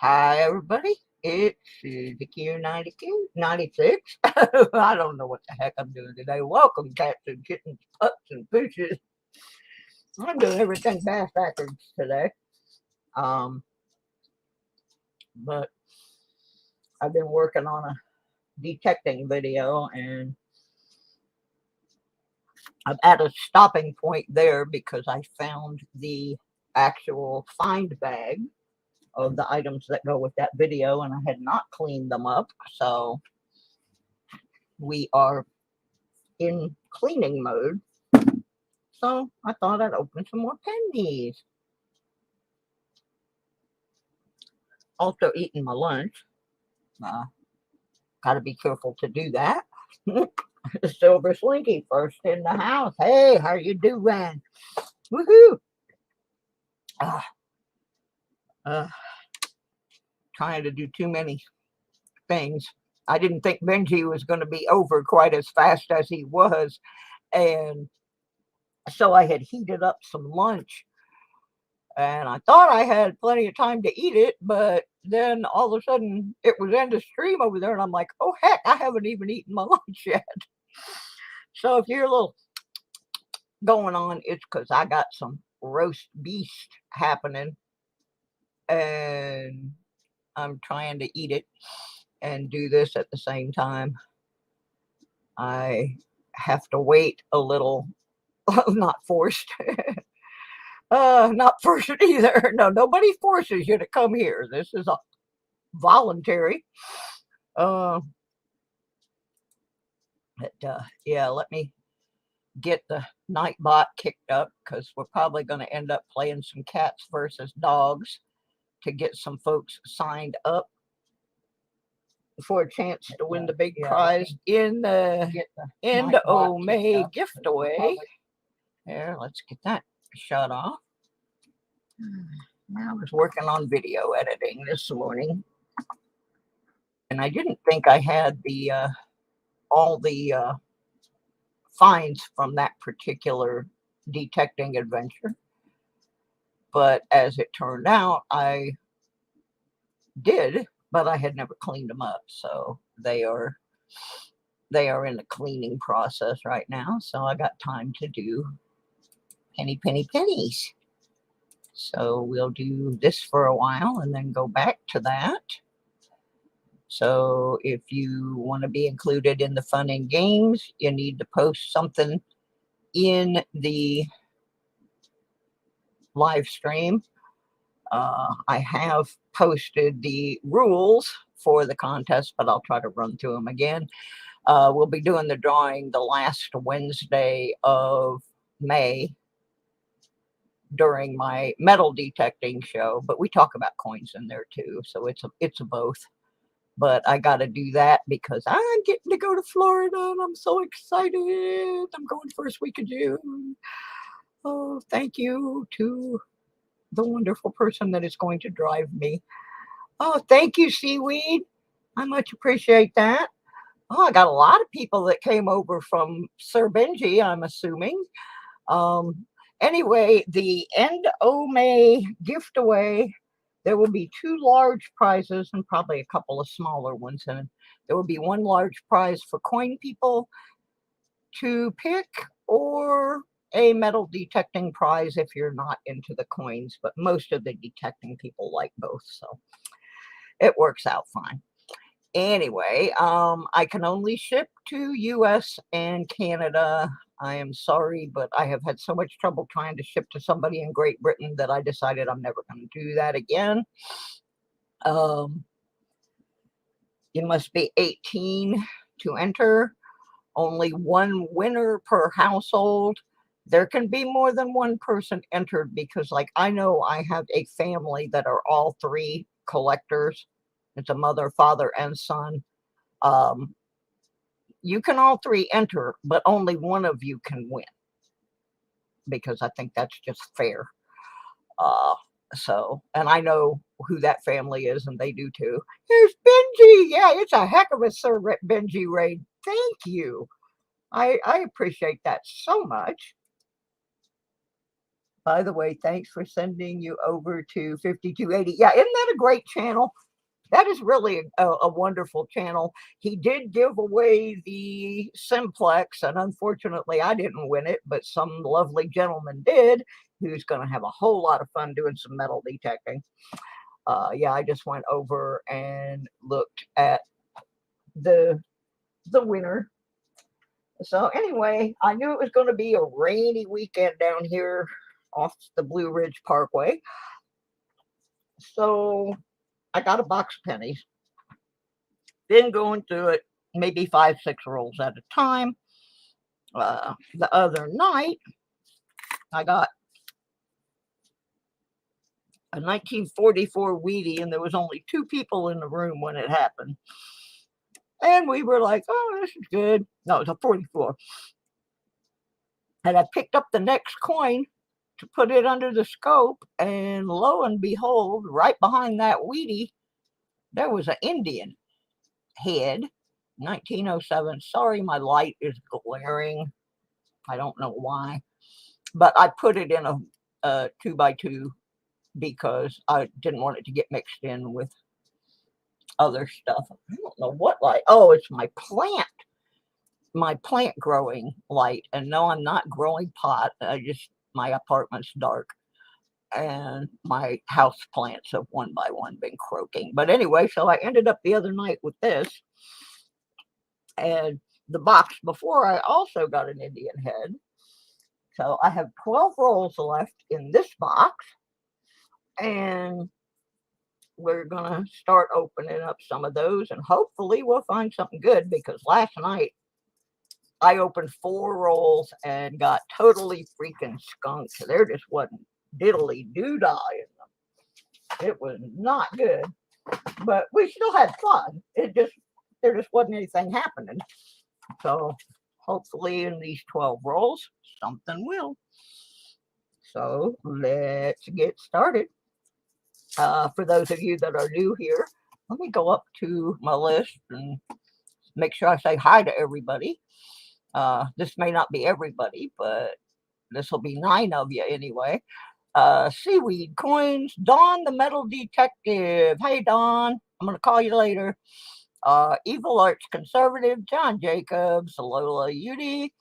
Hi, everybody. It's Vicky 96. I don't know what the heck I'm doing today. Welcome, cats and kittens, pups and fishes. I'm doing everything backwards today. Um, but I've been working on a detecting video, and I'm at a stopping point there because I found the actual find bag of the items that go with that video, and I had not cleaned them up. So we are in cleaning mode. So I thought I'd open some more pennies. Also eating my lunch. Got to be careful to do that. Silver Slinky first in the house. Hey, how you doing? Woohoo! Uh, uh, Trying to do too many things. I didn't think Benji was going to be over quite as fast as he was. And so I had heated up some lunch, and I thought I had plenty of time to eat it, but then all of a sudden it was end of stream over there, and I'm like, oh heck, I haven't even eaten my lunch yet. So if you're a little going on, it's because I got some roast beast happening, and I'm trying to eat it and do this at the same time. I have to wait a little, not forced. Not forced either. No, nobody forces you to come here. This is a voluntary. Uh, yeah, let me get the Nightbot kicked up because we're probably going to end up playing some cats versus dogs to get some folks signed up for a chance to win the big prize in the End O May giftaway. There, let's get that shut off. I was working on video editing this morning, and I didn't think I had the all the finds from that particular detecting adventure, but as it turned out, I did, but I had never cleaned them up, so they are in the cleaning process right now. So I got time to do pennies. So we'll do this for a while and then go back to that. So if you want to be included in the fun and games, you need to post something in the live stream. I have posted the rules for the contest, but I'll try to run through them again. We'll be doing the drawing the last Wednesday of May during my metal detecting show, but we talk about coins in there too, so it's a both. But I got to do that because I'm getting to go to Florida, and I'm so excited. I'm going first week of June. Oh, thank you to the wonderful person that is going to drive me. Oh, thank you, Seaweed. I much appreciate that. Oh, I got a lot of people that came over from Sir Benji, I'm assuming. Anyway, the End O May giftaway, there will be 2 large prizes and probably a couple of smaller ones. And there will be 1 large prize for coin people to pick, or a metal detecting prize if you're not into the coins. But most of the detecting people like both, so it works out fine. Anyway, I can only ship to US and Canada. I am sorry, but I have had so much trouble trying to ship to somebody in Great Britain that I decided I'm never going to do that again. You must be 18 to enter. Only 1 winner per household. There can be more than 1 person entered because, like, I know I have a family that are all 3 collectors. It's a mother, father, and son. You can all 3 enter, but only 1 of you can win because I think that's just fair. So, and I know who that family is, and they do too. Here's Benji. Yeah, it's a heck of a Sir Benji raid. Thank you. I appreciate that so much. By the way, thanks for sending you over to 5280. Yeah, isn't that a great channel? That is really a wonderful channel. He did give away the Simplex, and unfortunately, I didn't win it, but some lovely gentleman did, who's going to have a whole lot of fun doing some metal detecting. Yeah, I just went over and looked at the winner. So anyway, I knew it was going to be a rainy weekend down here off the Blue Ridge Parkway. So I got a box of pennies, been going through it maybe 5, 6 rolls at a time. The other night, I got a 1944 Wheatie, and there was only 2 people in the room when it happened. And we were like, oh, this is good. No, it's a 44. And I picked up the next coin to put it under the scope, and lo and behold, right behind that Wheatie, there was an Indian head, 1907. Sorry, my light is glaring. I don't know why, but I put it in a 2x2 because I didn't want it to get mixed in with other stuff. I don't know what light. Oh, it's my plant growing light. And no, I'm not growing pot. My apartment's dark, and my house plants have one by one been croaking. But anyway, so I ended up the other night with this, and the box before I also got an Indian head. So I have 12 rolls left in this box, and we're gonna start opening up some of those, and hopefully we'll find something good, because last night I opened 4 rolls and got totally freaking skunked. There just wasn't diddly doodah in them. It was not good, but we still had fun. There just wasn't anything happening. So hopefully in these 12 rolls, something will. So let's get started. For those of you that are new here, let me go up to my list and make sure I say hi to everybody. This may not be everybody, but this will be 9 of you anyway. Seaweed Coins, Don the Metal Detective. Hey, Don, I'm going to call you later. Evil Arts Conservative, John Jacobs, Lola Udy,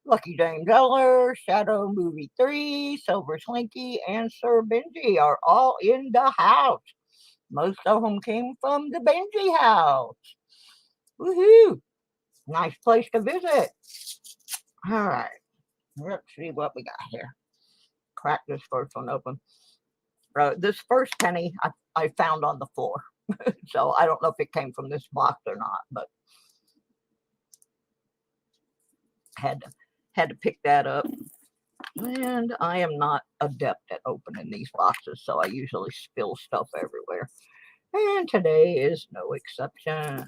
Lucky James Eller, Shadow Movie 3, Silver Slinky, and Sir Benji are all in the house. Most of them came from the Benji house. Woohoo! Nice place to visit. All right, let's see what we got here. Crack this first one open. This first penny I found on the floor. So I don't know if it came from this box or not, but had to pick that up. And I am not adept at opening these boxes, so I usually spill stuff everywhere. And today is no exception.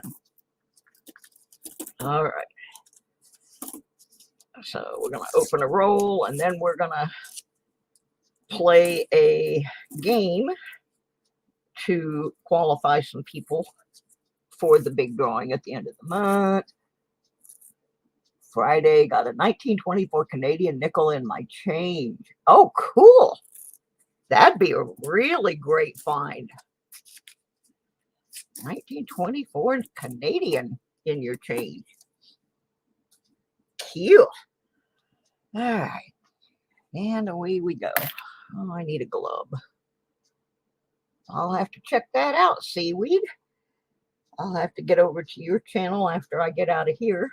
All right. So we're going to open a roll, and then we're going to play a game to qualify some people for the big drawing at the end of the month. Friday, got a 1924 Canadian nickel in my change. Oh, cool. That'd be a really great find. 1924 Canadian in your change. Cute. All right. And away we go. Oh, I need a glove. I'll have to check that out, Seaweed. I'll have to get over to your channel after I get out of here.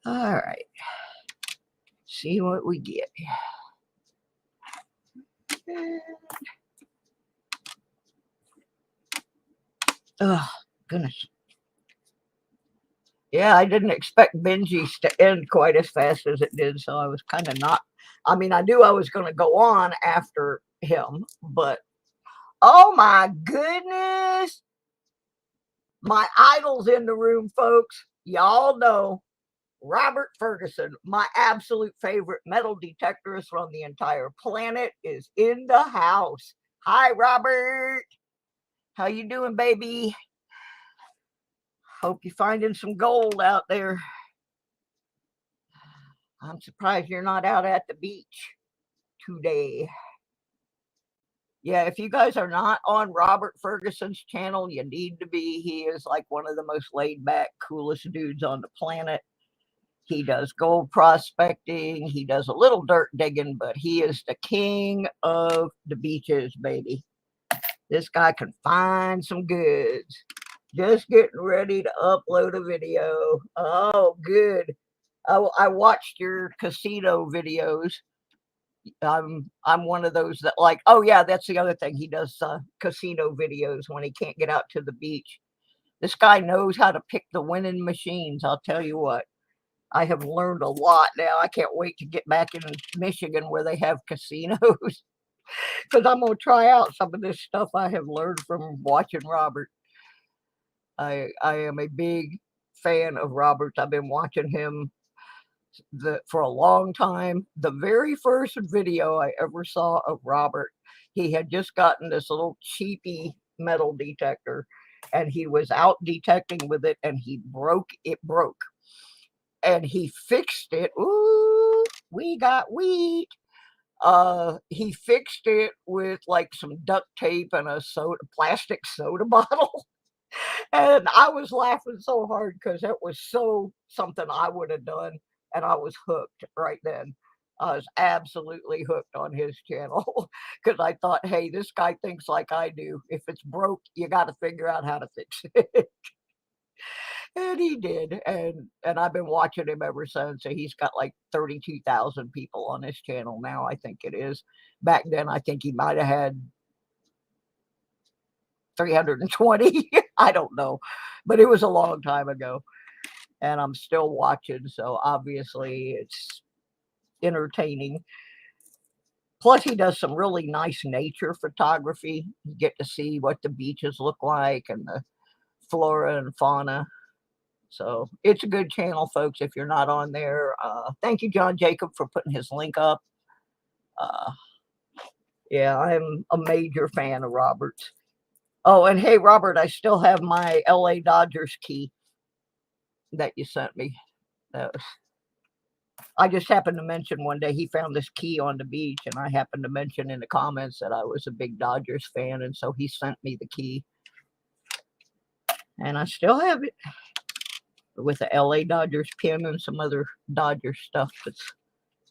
All right. See what we get. Oh, goodness. Yeah, I didn't expect Benji's to end quite as fast as it did, so I was kind of not. I mean, I knew I was going to go on after him, but oh my goodness. My idol's in the room, folks. Y'all know Robert Ferguson, my absolute favorite metal detectorist on the entire planet, is in the house. Hi, Robert. How you doing, baby? Hope you're finding some gold out there. I'm surprised you're not out at the beach today. Yeah, if you guys are not on Robert Ferguson's channel, you need to be. He is like one of the most laid back, coolest dudes on the planet. He does gold prospecting. He does a little dirt digging, but he is the king of the beaches, baby. This guy can find some goods. Just getting ready to upload a video. Oh, good. I watched your casino videos. I'm one of those that like, oh yeah, that's the other thing. He does casino videos when he can't get out to the beach. This guy knows how to pick the winning machines. I'll tell you what. I have learned a lot now. I can't wait to get back in Michigan where they have casinos because I'm going to try out some of this stuff I have learned from watching Robert. I am a big fan of Robert's. I've been watching him for a long time. The very first video I ever saw of Robert, he had just gotten this little cheapy metal detector and he was out detecting with it and he broke it. And he fixed it. Ooh, we got wheat. He fixed it with like some duct tape and a plastic soda bottle. And I was laughing so hard because it was so something I would have done. And I was hooked right then. I was absolutely hooked on his channel because I thought, hey, this guy thinks like I do. If it's broke, you got to figure out how to fix it. And he did, and I've been watching him ever since. So he's got like 32,000 people on his channel now, I think it is. Back then, I think he might have had 320. I don't know, but it was a long time ago. And I'm still watching, so obviously it's entertaining. Plus, he does some really nice nature photography. You get to see what the beaches look like and the flora and fauna. So it's a good channel, folks, if you're not on there. Thank you, John Jacob, for putting his link up. Uh, yeah, I'm a major fan of Robert's. Oh, and hey, Robert, I still have my LA Dodgers key that you sent me. I just happened to mention one day he found this key on the beach, and I happened to mention in the comments that I was a big Dodgers fan, and so he sent me the key. And I still have it with the LA Dodgers pin and some other Dodger stuff that's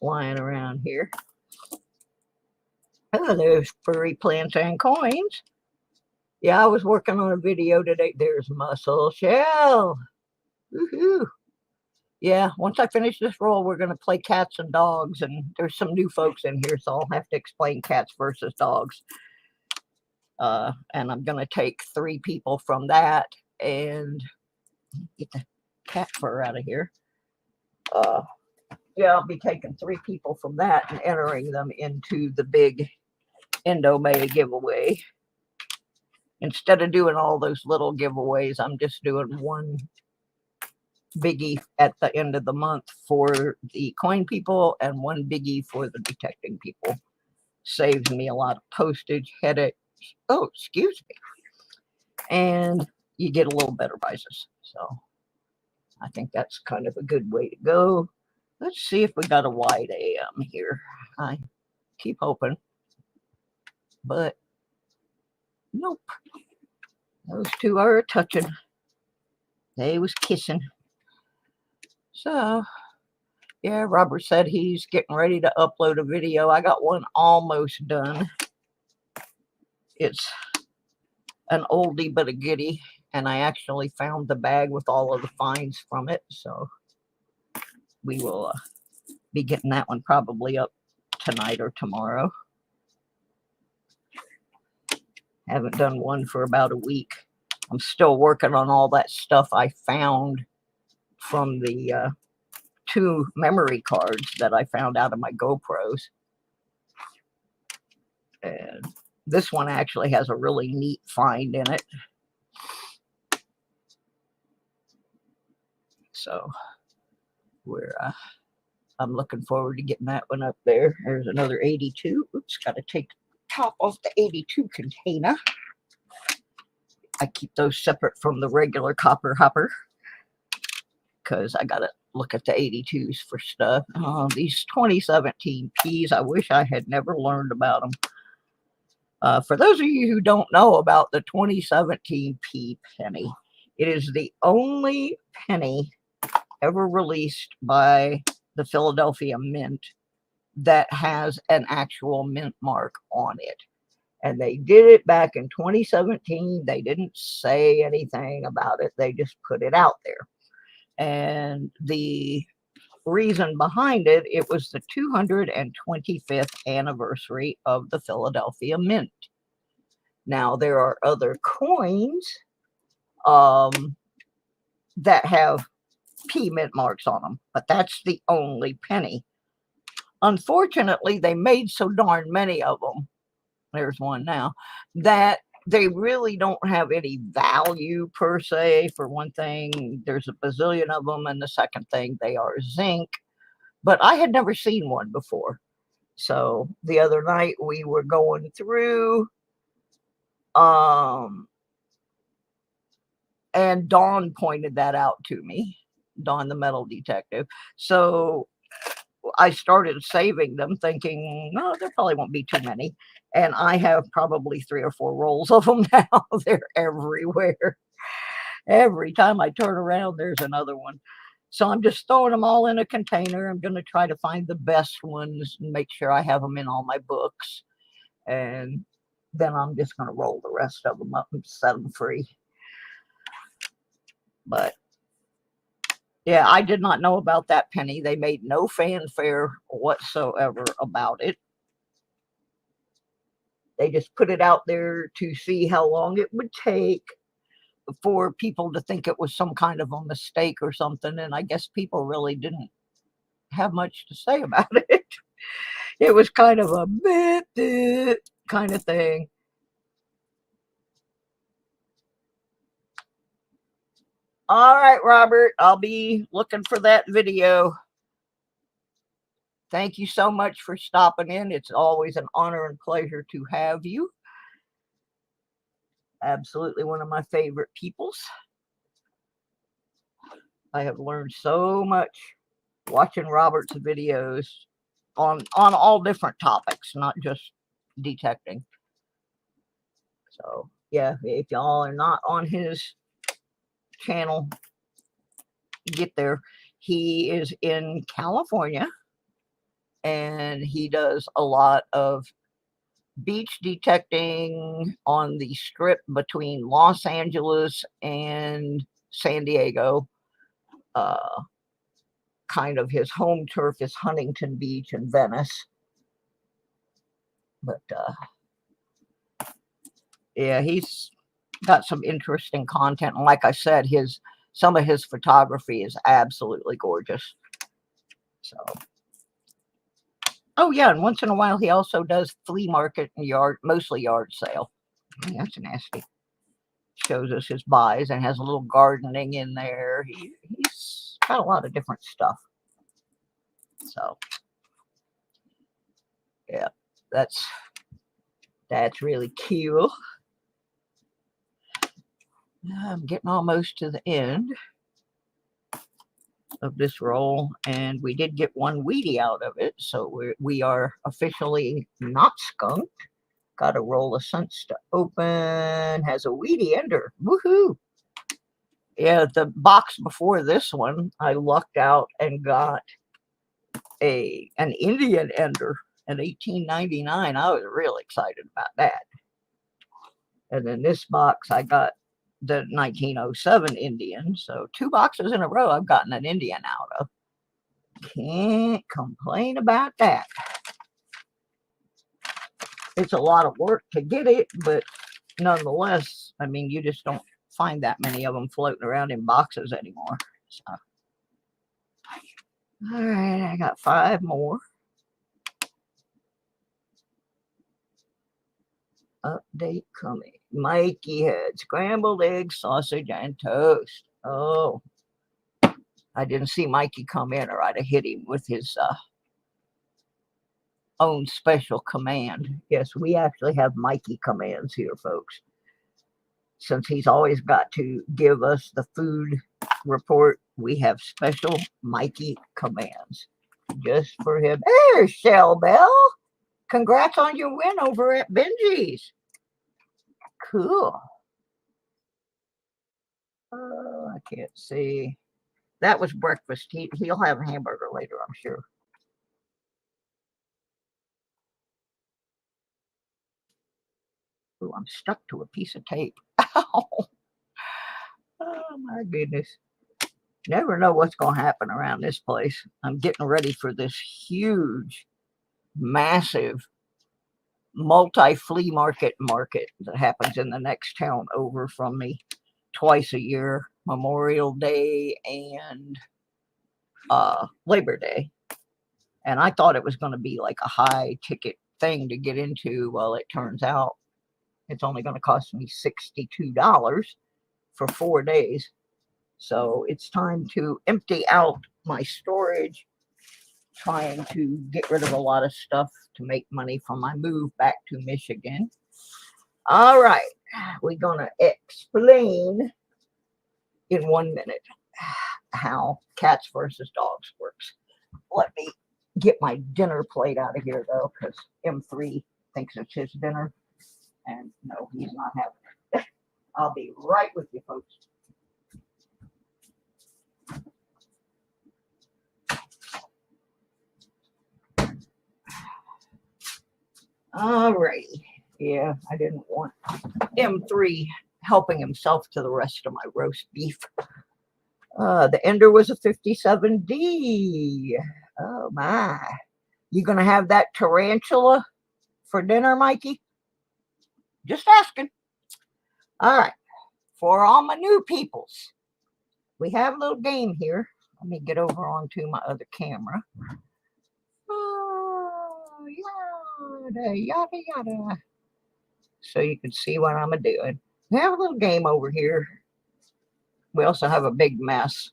lying around here. Oh, there's furry plants and coins. Yeah, I was working on a video today. There's Mussel Shell. Woohoo. Yeah, once I finish this roll, we're going to play cats and dogs. And there's some new folks in here, so I'll have to explain cats versus dogs. And I'm going to take 3 people from that and get the cat fur out of here. Yeah, I'll be taking 3 people from that and entering them into the big Endomay giveaway. Instead of doing all those little giveaways, I'm just doing one biggie at the end of the month for the coin people and one biggie for the detecting people. Saves me a lot of postage, headache. Oh, excuse me. And you get a little better prizes. So I think that's kind of a good way to go. Let's see if we got a wide AM here. I keep hoping. But nope. Those 2 are touching. They was kissing. So, yeah, Robert said he's getting ready to upload a video. I got one almost done. It's an oldie but a goodie. And I actually found the bag with all of the finds from it. So we will be getting that one probably up tonight or tomorrow. Haven't done one for about a week. I'm still working on all that stuff I found from the 2 memory cards that I found out of my GoPros. And this one actually has a really neat find in it. So I'm looking forward to getting that one up there. There's another 82. Oops, got to take the top off the 82 container. I keep those separate from the regular copper hopper because I got to look at the 82s for stuff. These 2017 P's, I wish I had never learned about them. For those of you who don't know about the 2017 P penny, it is the only penny ever released by the Philadelphia Mint that has an actual mint mark on it. And they did it back in 2017. They didn't say anything about it. They just put it out there. And the reason behind it, it was the 225th anniversary of the Philadelphia Mint. Now, there are other coins that have P mint marks on them, but that's the only penny. Unfortunately, they made so darn many of them, there's one now, that they really don't have any value per se. For one thing, there's a bazillion of them, and the second thing, they are zinc. But I had never seen one before. So the other night we were going through, and Dawn pointed that out to me, Dawn the metal detective. So I started saving them thinking, no, there probably won't be too many. And I have probably 3 or 4 rolls of them now. They're everywhere. Every time I turn around, there's another one. So I'm just throwing them all in a container. I'm going to try to find the best ones and make sure I have them in all my books. And then I'm just going to roll the rest of them up and set them free. But yeah, I did not know about that penny. They made no fanfare whatsoever about it. They just put it out there to see how long it would take for people to think it was some kind of a mistake or something. And I guess people really didn't have much to say about it. It was kind of a bit kind of thing. All right, Robert, I'll be looking for that video. Thank you so much for stopping in. It's always an honor and pleasure to have you. Absolutely one of my favorite peoples. I have learned so much watching Robert's videos on all different topics, not just detecting. So yeah, if y'all are not on his channel, get there. He is in California, and he does a lot of beach detecting on the strip between Los Angeles and San Diego. Kind of his home turf is Huntington Beach and Venice. But yeah, he's got some interesting content. And like I said, some of his photography is absolutely gorgeous. So, oh yeah, and once in a while he also does flea market and mostly yard sale. That's nasty. Shows us his buys and has a little gardening in there. He's got a lot of different stuff. So yeah, that's really cool. I'm getting almost to the end of this roll, and we did get one Wheatie out of it, so we are officially not skunked. Got a roll of cents to open. Has a Wheatie ender. Woohoo! Yeah, the box before this one, I lucked out and got an Indian ender in 1899. I was really excited about that. And then this box, I got the 1907 Indian. So 2 boxes in a row I've gotten an Indian out of. Can't complain about that. It's a lot of work to get it, but nonetheless, I mean, you just don't find that many of them floating around in boxes anymore. So, all right, I got 5 more. Update coming. Mikey had scrambled eggs, sausage, and toast. Oh, I didn't see Mikey come in, or I'd have hit him with his own special command. Yes, we actually have Mikey commands here, folks. Since he's always got to give us the food report we have special Mikey commands just for him. There's Shell Bell. Congrats on your win over at Benji's. Cool. I can't see. That was breakfast. He'll have a hamburger later, I'm sure. Ooh, I'm stuck to a piece of tape. Oh my goodness. Never know what's going to happen around this place. I'm getting ready for this huge, massive, multi-flea market that happens in the next town over from me twice a year, Memorial Day and Labor Day. And I thought it was going to be like a high ticket thing to get into. Well, it turns out it's only going to cost me $62 for 4 days. So it's time to empty out my storage, trying to get rid of a lot of stuff to make money for my move back to Michigan. All right, we're going to explain in 1 minute how cats versus dogs works. Let me get my dinner plate out of here, though, because M3 thinks it's his dinner. And no, he's not having it. I'll be right with you, folks. Alrighty. Yeah, I didn't want M3 helping himself to the rest of my roast beef. The ender was a 57D. Oh my. You gonna have that tarantula for dinner, Mikey? Just asking. All right. For all my new peoples, we have a little game here. Let me get over onto my other camera. Oh, yada, yada, yada. So you can see what I'm doing. We have a little game over here. We also have a big mess,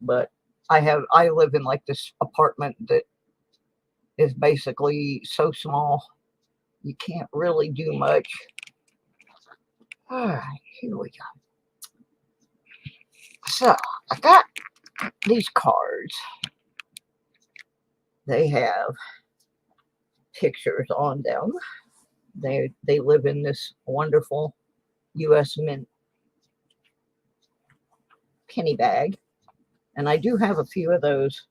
but I live in like this apartment that is basically so small you can't really do much. All right, here we go. So I got these cards. They have pictures on them. They live in this wonderful U.S. Mint penny bag, and I do have a few of those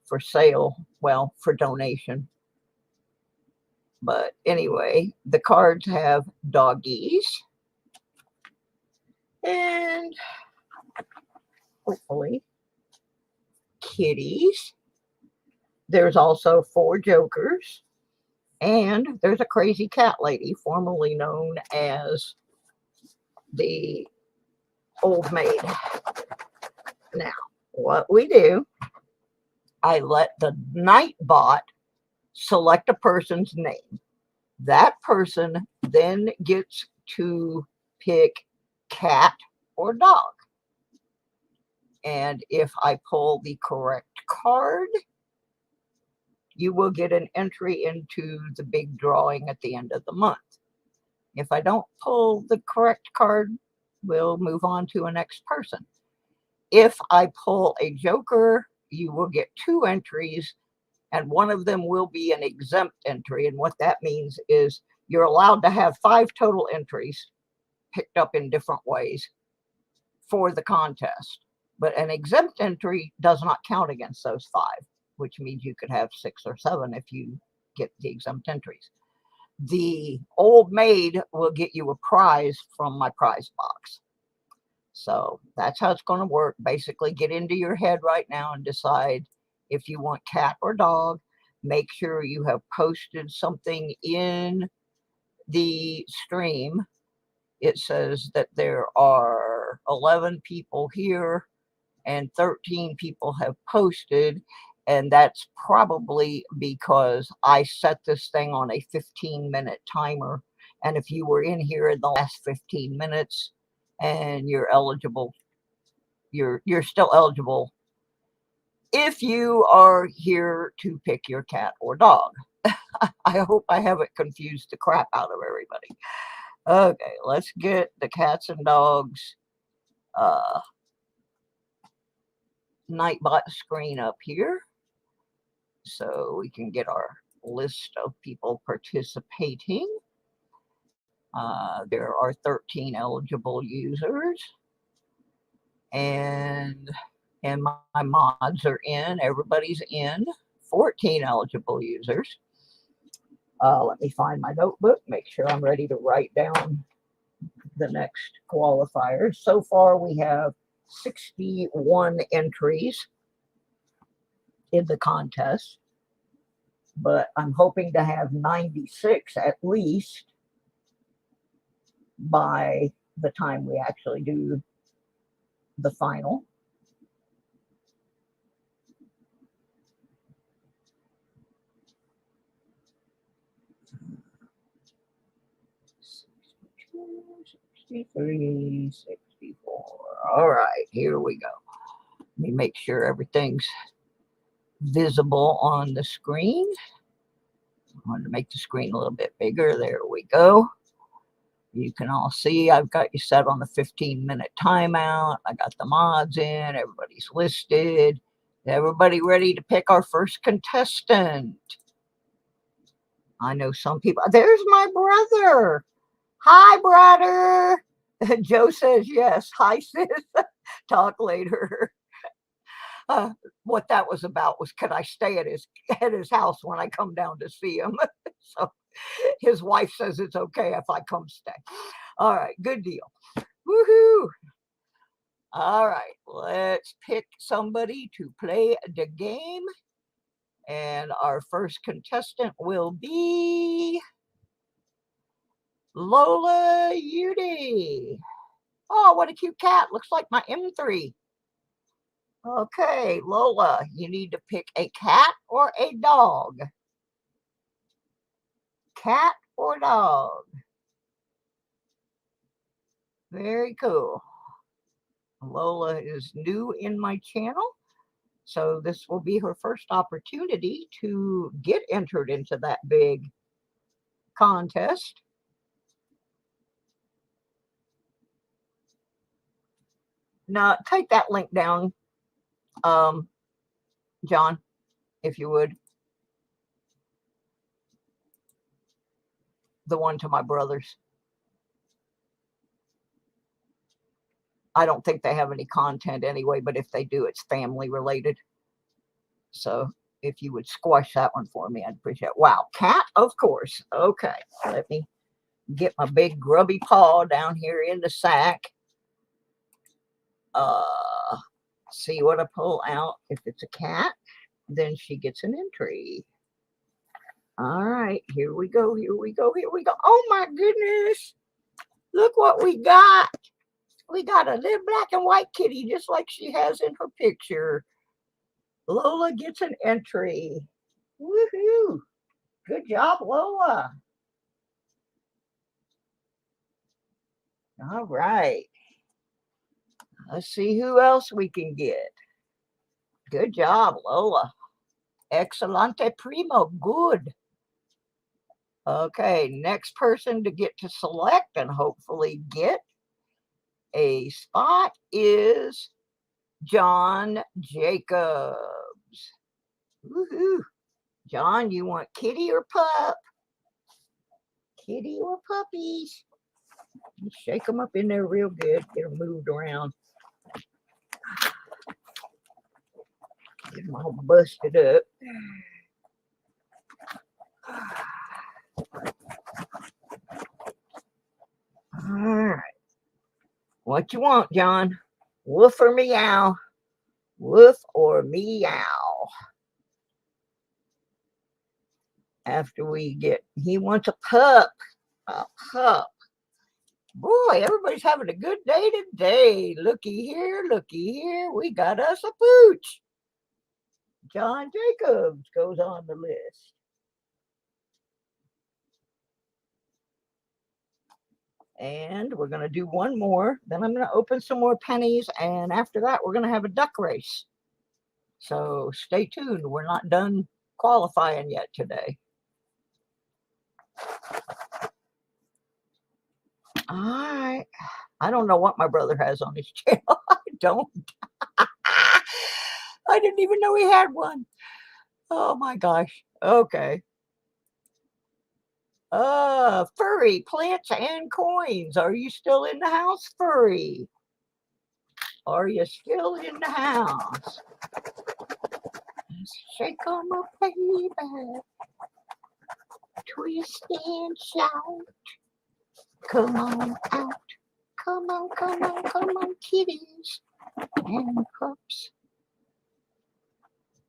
for sale. Well, for donation. But anyway, the cards have doggies and hopefully kitties. There's also 4 jokers, and there's a crazy cat lady, formerly known as the old maid. Now, what we do, I let the night bot select a person's name. That person then gets to pick cat or dog. And if I pull the correct card, you will get an entry into the big drawing at the end of the month. If I don't pull the correct card, we'll move on to a next person. If I pull a joker, you will get 2 entries, and one of them will be an exempt entry. And what that means is you're allowed to have 5 total entries picked up in different ways for the contest. But an exempt entry does not count against those 5, which means you could have 6 or 7 if you get the exempt entries. The old maid will get you a prize from my prize box. So that's how it's going to work. Basically, get into your head right now and decide if you want cat or dog. Make sure you have posted something in the stream. It says that there are 11 people here and 13 people have posted. And that's probably because I set this thing on a 15-minute timer. And if you were in here in the last 15 minutes and you're eligible, you're still eligible if you are here to pick your cat or dog. I hope I haven't confused the crap out of everybody. Okay, let's get the cats and dogs Nightbot screen up here so we can get our list of people participating. There are 13 eligible users, and my mods are in. Everybody's in. 14 eligible users. Let me find my notebook, make sure I'm ready to write down the next qualifiers. So far, we have 61 entries in the contest, but I'm hoping to have 96 at least by the time we actually do the final. $63, $64. All right, here we go. Let me make sure everything's visible on the screen. I wanted to make the screen a little bit bigger. There we go. You can all see I've got you set on a 15-minute timeout. I got the mods in. Everybody's listed. Everybody ready to pick our first contestant? I know some people. There's my brother. Hi, brother. Joe says yes. Hi, sis. Talk later. What that was about was, could I stay at his house when I come down to see him? So his wife says it's okay if I come stay. All right, good deal. Woohoo! All right, let's pick somebody to play the game. And our first contestant will be Lola Udy. Oh, what a cute cat. Looks like my M3. Okay, Lola, you need to pick a cat or a dog. Cat or dog? Very cool. Lola is new in my channel, so this will be her first opportunity to get entered into that big contest. Now, take that link down, John, if you would. The one to my brothers. I don't think they have any content anyway, but if they do, it's family related. So if you would squash that one for me, I'd appreciate it. Wow, cat, of course. Okay, let me get my big grubby paw down here in the sack. See what I pull out. If it's a cat, then she gets an entry. All right, here we go, here we go, here we go. Oh my goodness, look what we got. We got a little black and white kitty just like she has in her picture. Lola gets an entry. Woohoo! Good job, Lola. All right. Let's see who else we can get. Good job, Lola. Excellente primo. Good. Okay, next person to get to select and hopefully get a spot is John Jacobs. Woohoo. John, you want kitty or pup? Kitty or puppies? Shake them up in there real good. Get them moved around. Get them all busted up. All right. What you want, John? Woof or meow? Woof or meow? After we get, he wants a pup. A pup. Boy, everybody's having a good day today. Looky here, looky here. We got us a pooch. John Jacobs goes on the list. And we're going to do one more. Then I'm going to open some more pennies. And after that, we're going to have a duck race. So stay tuned. We're not done qualifying yet today. All right. I don't know what my brother has on his channel. I don't. I didn't even know he had one. Oh my gosh. Okay. Furry, plants and coins. Are you still in the house, Furry? Are you still in the house? Shake on my baby. Twist and shout. Come on out. Come on, come on, come on, kitties and pups.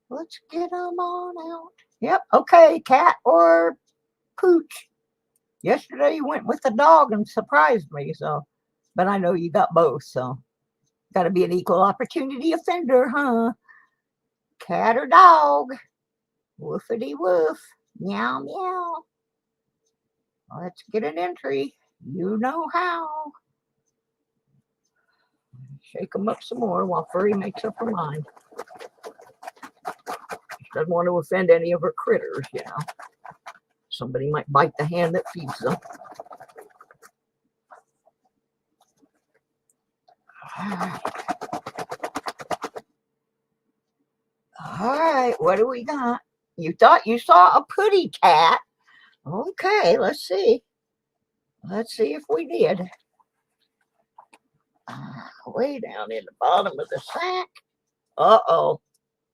Let's get them on out. Yep, okay, cat or pooch. Yesterday you went with the dog and surprised me, so, but I know you got both, so got to be an equal opportunity offender, huh? Cat or dog? Woofity woof. Meow, meow. Let's get an entry. You know how. Shake them up some more while Furry makes up her mind. She doesn't want to offend any of her critters, you know. Somebody might bite the hand that feeds them. All right, what do we got? You thought you saw a putty cat. Okay, let's see. Let's see if we did. Way down in the bottom of the sack. Uh-oh.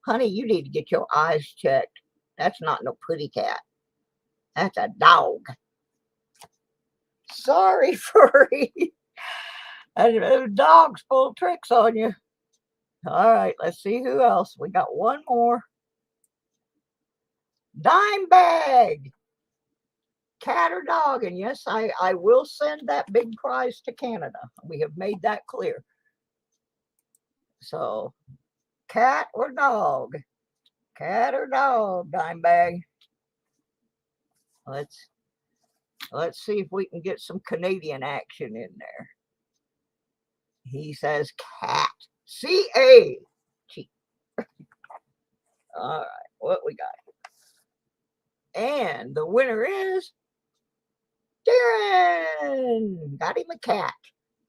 Honey, you need to get your eyes checked. That's not no putty cat. That's a dog. Sorry, Furry. Dogs pull tricks on you. All right, let's see who else. We got one more. Dime bag. Cat or dog. And yes, I will send that big prize to Canada. We have made that clear. So, cat or dog? Cat or dog, dime bag? Let's see if we can get some Canadian action in there. He says cat. C-A-T. All right, what we got? And the winner is Darren. Got him a cat.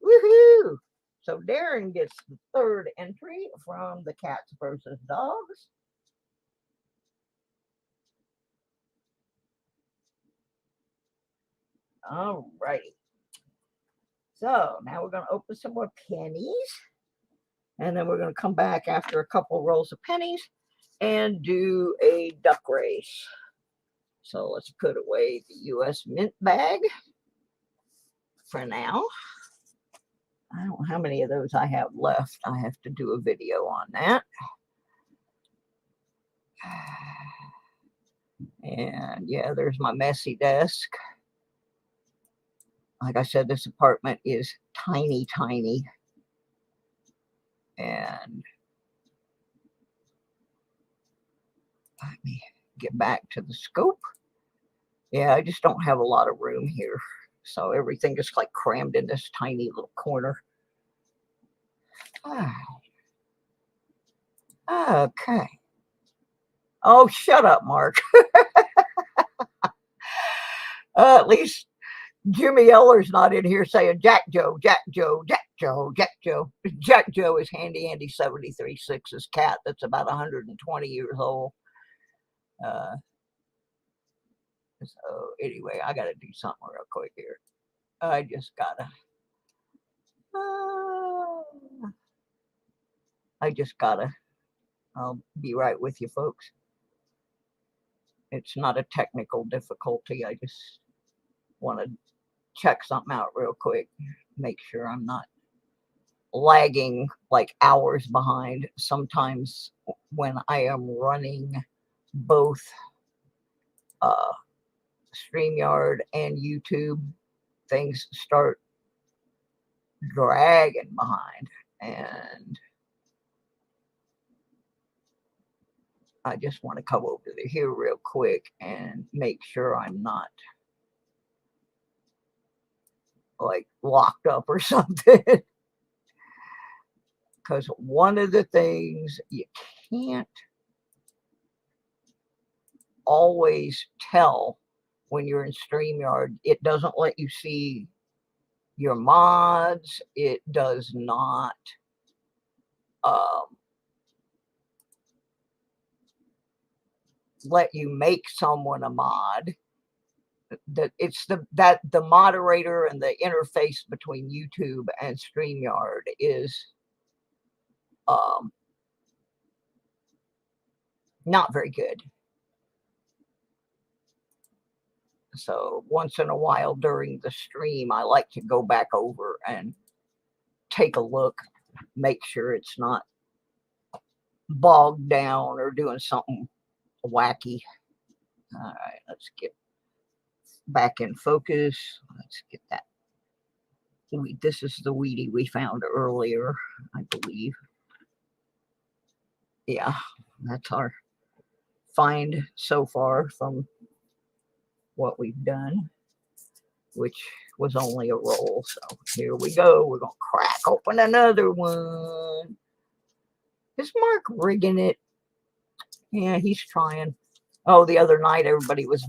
Woohoo! So Darren gets the third entry from the Cats versus Dogs. All righty. So now we're going to open some more pennies. And then we're going to come back after a couple rolls of pennies and do a duck race. So let's put away the U.S. Mint bag for now. I don't know how many of those I have left. I have to do a video on that. And yeah, there's my messy desk. Like I said, this apartment is tiny, tiny. And let me get back to the scope. Yeah, I just don't have a lot of room here. So everything is like crammed in this tiny little corner. Okay. Oh, shut up, Mark. At least Jimmy Eller's not in here saying Jack Joe, Jack Joe, Jack Joe, Jack Joe. Jack Joe is Handy Andy 73.6's cat that's about 120 years old. So anyway, I got to do something real quick here. I just gotta. I'll be right with you, folks. It's not a technical difficulty. I just want to check something out real quick. Make sure I'm not lagging like hours behind. Sometimes when I am running both StreamYard and YouTube, things start dragging behind, and I just want to come over to here real quick and make sure I'm not like locked up or something. Because one of the things you can't always tell when you're in StreamYard, it doesn't let you see your mods. It does not let you make someone a mod. It's the moderator and the interface between YouTube and StreamYard is um, not very good. So once in a while during the stream, I like to go back over and take a look, make sure it's not bogged down or doing something wacky. All right, let's get back in focus. Let's get that. This is the Wheatie we found earlier, I believe. Yeah, that's our find so far from what we've done, which was only a roll. So here we go. We're going to crack open another one. Is Mark rigging it? Yeah, he's trying. Oh, the other night everybody was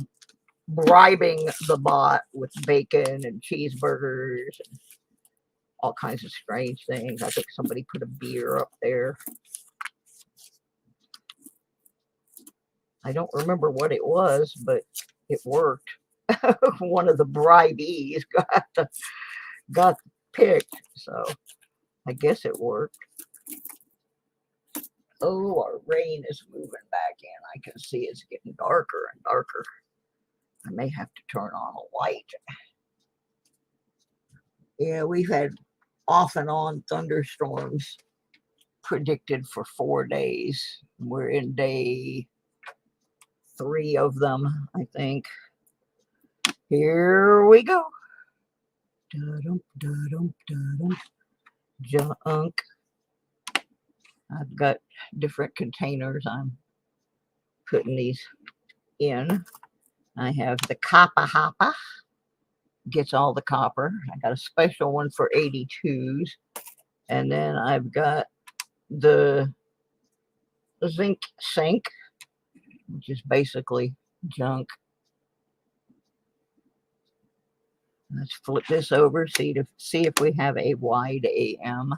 bribing the bot with bacon and cheeseburgers and all kinds of strange things. I think somebody put a beer up there. I don't remember what it was, but it worked. One of the bribees got picked, so I guess it worked. Oh, our rain is moving back in. I can see it's getting darker and darker. I may have to turn on a light. Yeah, we've had off and on thunderstorms predicted for 4 days. We're in day 3 of them, I think. Here we go. Da-dum, da-dum, da-dum. Junk. I've got different containers I'm putting these in. I have the Kappa Hoppa, gets all the copper. I got a special one for 82s. And then I've got the zinc sink, which is basically junk. Let's flip this over, see if we have a wide AM.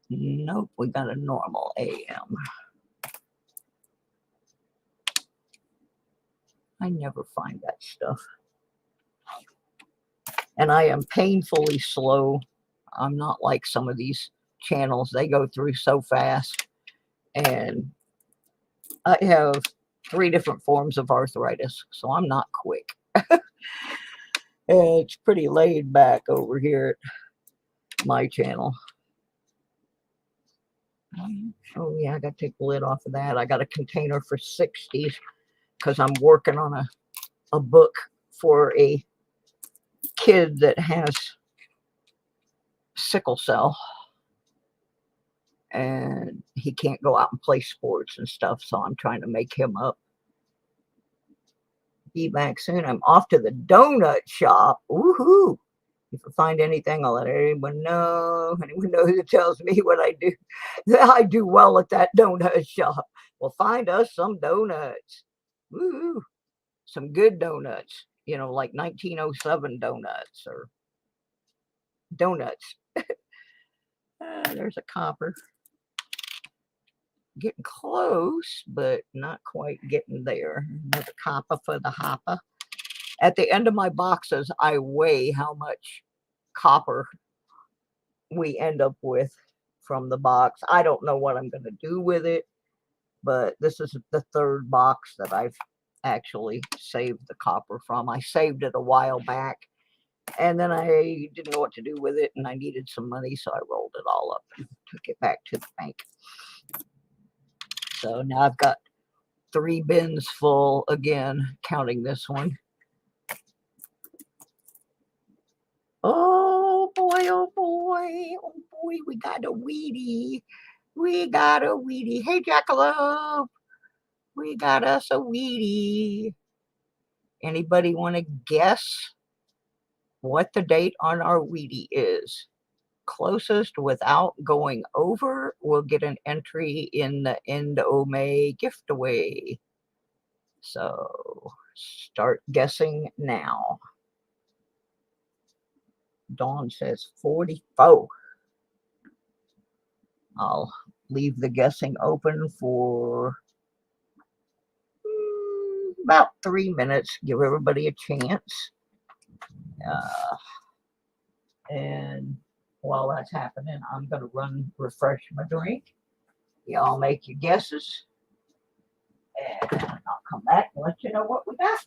Nope, we got a normal AM. I never find that stuff. And I am painfully slow. I'm not like some of these channels. They go through so fast. And I have 3 different forms of arthritis, so I'm not quick. It's pretty laid back over here at my channel. Oh yeah, I got to take the lid off of that. I got a container for 60s because I'm working on a book for a kid that has sickle cell. And he can't go out and play sports and stuff, so I'm trying to make him up. Be back soon. I'm off to the donut shop. Woohoo! If I find anything, I'll let anyone know. Anyone knows who tells me what I do. I do well at that donut shop. Well, find us some donuts. Woo! Some good donuts. You know, like 1907 donuts or donuts. There's a copper. Getting close, but not quite getting there. Another copper for the hopper. At the end of my boxes, I weigh how much copper we end up with from the box. I don't know what I'm going to do with it, but this is the 3rd box that I've actually saved the copper from. I saved it a while back, and then I didn't know what to do with it, and I needed some money, so I rolled it all up and took it back to the bank. So now I've got 3 bins full again, counting this one. Oh boy, oh boy, oh boy, we got a Wheatie. We got a Wheatie. Hey, Jackalope, we got us a Wheatie. Anybody want to guess what the date on our Wheatie is? Closest without going over will get an entry in the End Ome gift away. So start guessing now. Dawn says 44. I'll leave the guessing open for about 3 minutes, give everybody a chance. Uh, and while that's happening, I'm going to refresh my drink. Y'all make your guesses, and I'll come back and let you know what we got.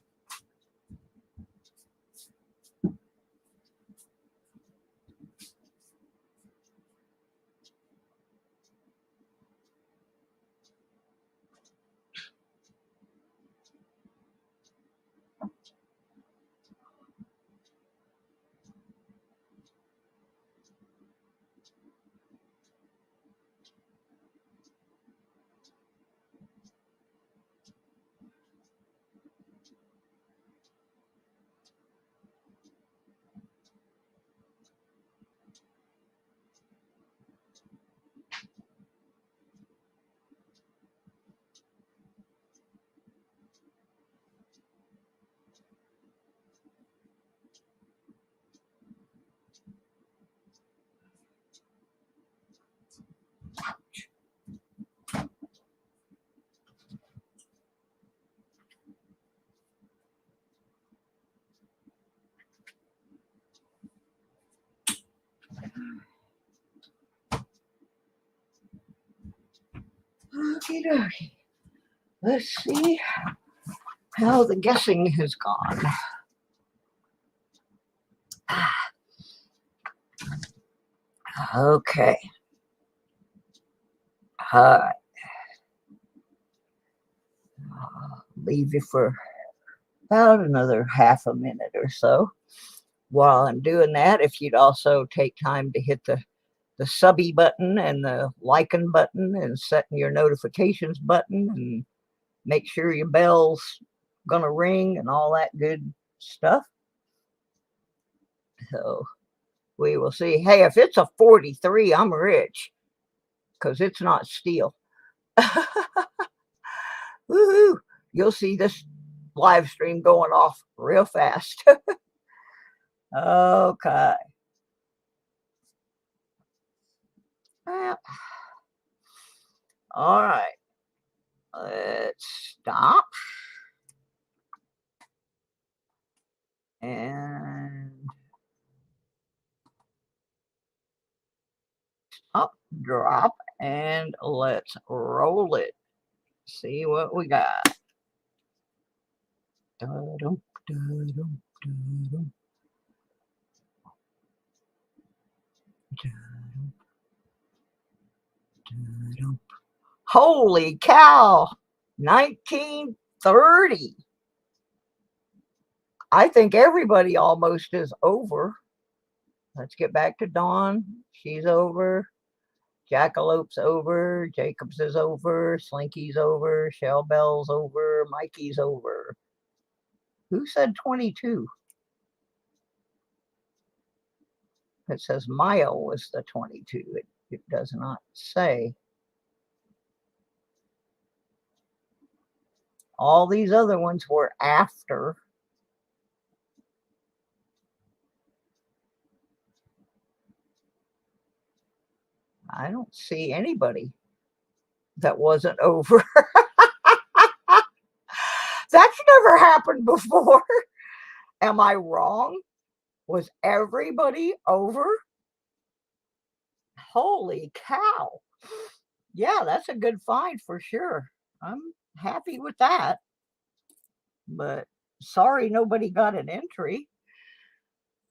Okie dokie. Let's see how the guessing has gone. Okay. All right. I'll leave you for about another half a minute or so. While I'm doing that, if you'd also take time to hit the subby button and the liking button and setting your notifications button and make sure your bell's gonna ring and all that good stuff. So we will see. Hey, if it's a 43, I'm rich because it's not steel. Woohoo! You'll see this live stream going off real fast. Okay. Well, all right. Let's stop. And up, drop, and let's roll it. See what we got. Da-dum, da-dum, da-dum, da-dum, da-dum. Holy cow! 1930. I think everybody almost is over. Let's get back to Dawn. She's over. Jackalope's over. Jacobs is over. Slinky's over. Shell Bell's over. Mikey's over. Who said 22? It says Maya was the 22. It does not say. All these other ones were after. I don't see anybody that wasn't over. That's never happened before. Am I wrong? Was everybody over? Holy cow. Yeah, that's a good find for sure. I'm happy with that. But sorry nobody got an entry.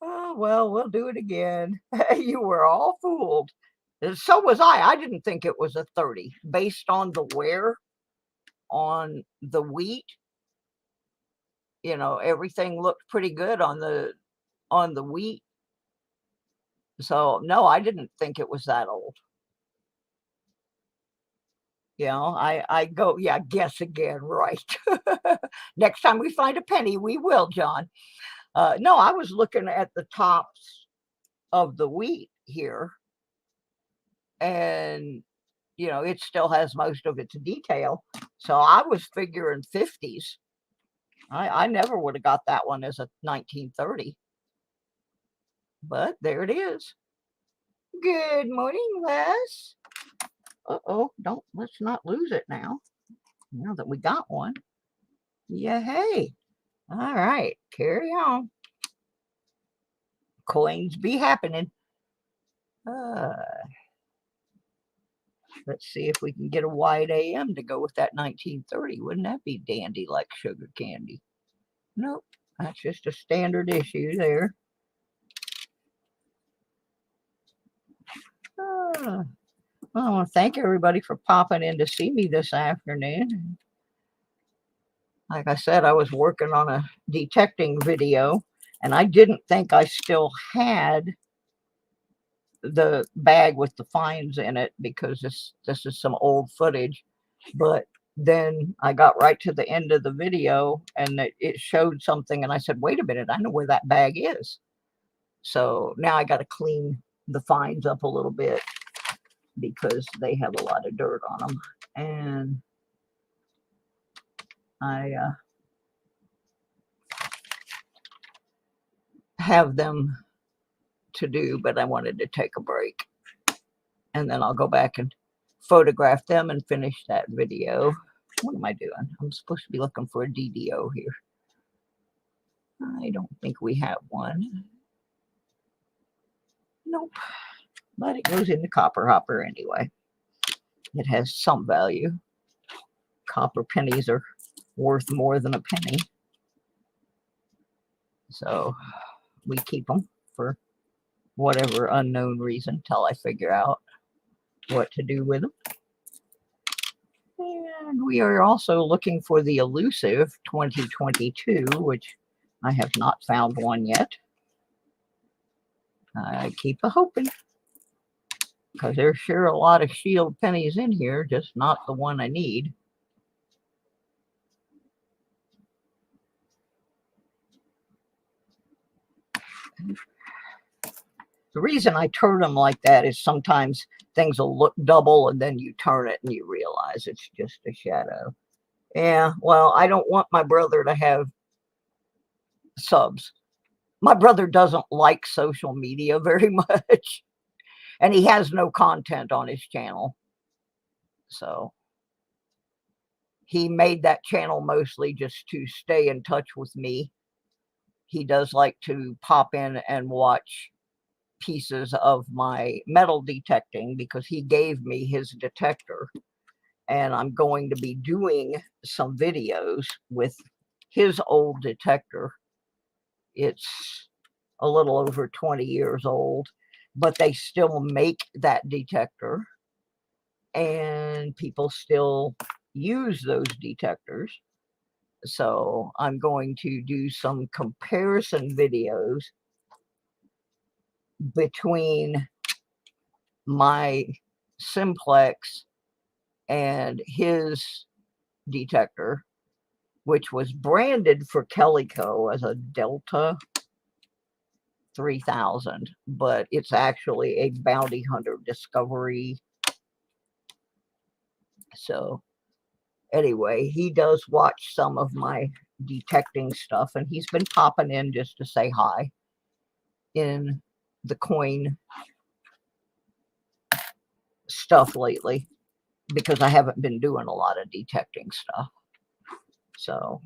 Oh, well, we'll do it again. You were all fooled. So was I. I didn't think it was a 30 based on the wear on the wheat. You know, everything looked pretty good on the wheat. So no, I didn't think it was that old. You know, I go, yeah, guess again, right. Next time we find a penny, we will, John. No, I was looking at the tops of the wheat here, and it still has most of its detail. So I was figuring 50s. I never would have got that one as a 1930. But there it is. Good morning, Les. Uh-oh, let's not lose it now that we got one. Yeah, hey. All right, carry on. Coins be happening. Uh, let's see if we can get a white AM to go with that 1930. Wouldn't that be dandy like sugar candy? Nope, that's just a standard issue there. Uh, I want to thank everybody for popping in to see me this afternoon. Like I said, I was working on a detecting video, and I didn't think I still had the bag with the fines in it because this is some old footage. But then I got right to the end of the video and it showed something, and I said, wait a minute, I know where that bag is. So now I got to clean the fines up a little bit because they have a lot of dirt on them. And I have them to do, but I wanted to take a break. And then I'll go back and photograph them and finish that video. What am I doing? I'm supposed to be looking for a DDO here. I don't think we have one. Nope. But it goes in the copper hopper anyway. It has some value. Copper pennies are worth more than a penny. So we keep them for whatever unknown reason till I figure out what to do with them. And we are also looking for the elusive 2022, which I have not found one yet. I keep a hoping because there's sure a lot of shield pennies in here, just not the one I need. The reason I turn them like that is sometimes things will look double and then you turn it and you realize it's just a shadow. Yeah, well, I don't want my brother to have subs. My brother doesn't like social media very much, and he has no content on his channel. So he made that channel mostly just to stay in touch with me. He does like to pop in and watch pieces of my metal detecting because he gave me his detector, and I'm going to be doing some videos with his old detector. It's a little over 20 years old, but they still make that detector and people still use those detectors. So I'm going to do some comparison videos between my simplex and his detector, which was branded for Calico as a Delta 3000, but it's actually a bounty hunter discovery. So anyway, he does watch some of my detecting stuff, and he's been popping in just to say hi in the coin stuff lately because I haven't been doing a lot of detecting stuff. So,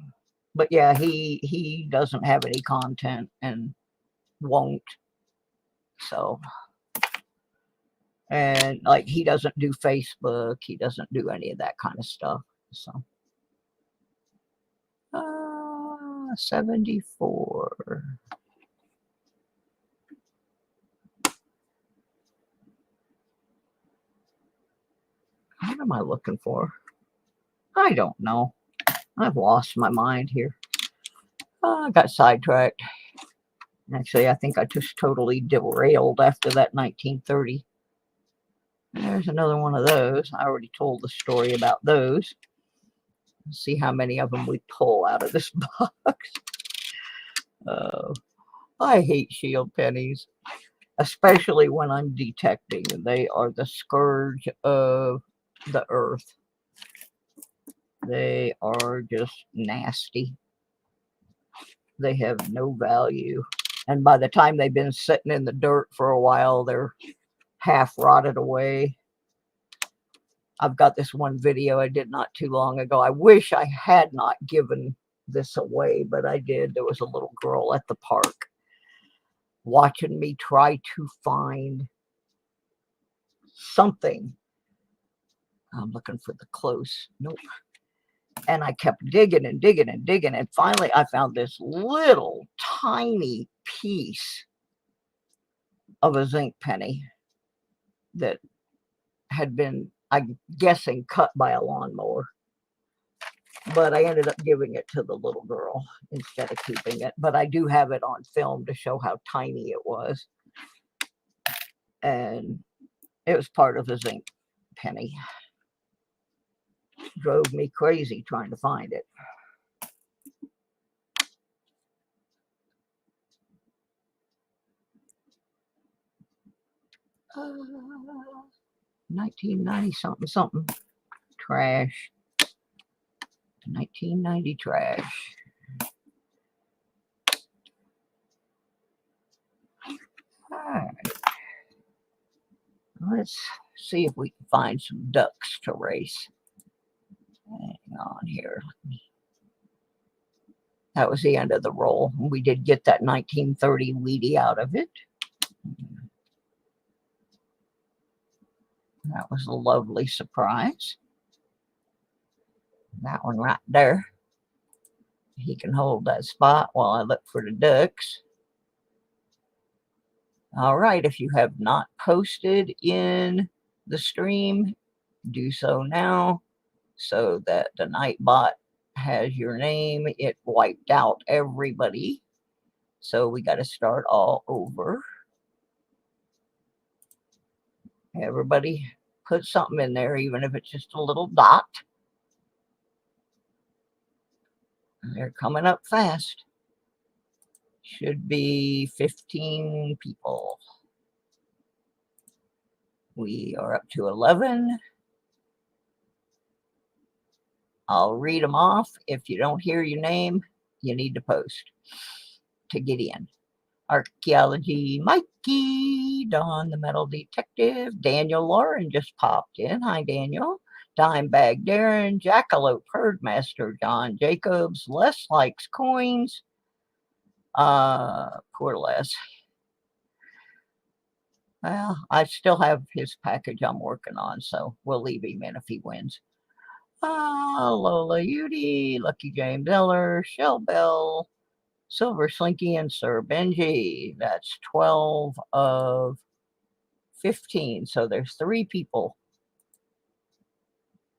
but yeah, he doesn't have any content and won't. So, and like he doesn't do Facebook, he doesn't do any of that kind of stuff. So, 74. What am I looking for? I don't know. I've lost my mind here. I got sidetracked. Actually, I think I just totally derailed after that 1930. There's another one of those. I already told the story about those. Let's see how many of them we pull out of this box. I hate shield pennies, especially when I'm detecting. They are the scourge of the earth. They are just nasty. They have no value. And by the time they've been sitting in the dirt for a while, they're half rotted away. I've got this one video I did not too long ago. I wish I had not given this away, but I did. There was a little girl at the park watching me try to find something. I'm looking for the close. Nope. And I kept digging and digging and digging. And finally, I found this little tiny piece of a zinc penny that had been, I'm guessing, cut by a lawnmower. But I ended up giving it to the little girl instead of keeping it. But I do have it on film to show how tiny it was. And it was part of a zinc penny. Drove me crazy trying to find it. 1990 something something. Trash. 1990 trash. Alright. Let's see if we can find some ducks to race. Hang on here. That was the end of the roll. We did get that 1930 Wheatie out of it. That was a lovely surprise. That one right there. He can hold that spot while I look for the ducks. All right, if you have not posted in the stream, do so now so that the Nightbot has your name. It wiped out everybody. So we got to start all over. Everybody put something in there, even if it's just a little dot. They're coming up fast. Should be 15 people. We are up to 11. I'll read them off. If you don't hear your name, you need to post to get in. Archaeology Mikey, Don the Metal Detective, Daniel Lauren just popped in. Hi, Daniel. Dimebag Darren, Jackalope Herdmaster, John Jacobs, Les Likes Coins. Poor Les. Well, I still have his package I'm working on, so we'll leave him in if he wins. Lola Udy, Lucky James Eller, Shell Bell, Silver Slinky, and Sir Benji. That's 12 of 15. So there's 3 people.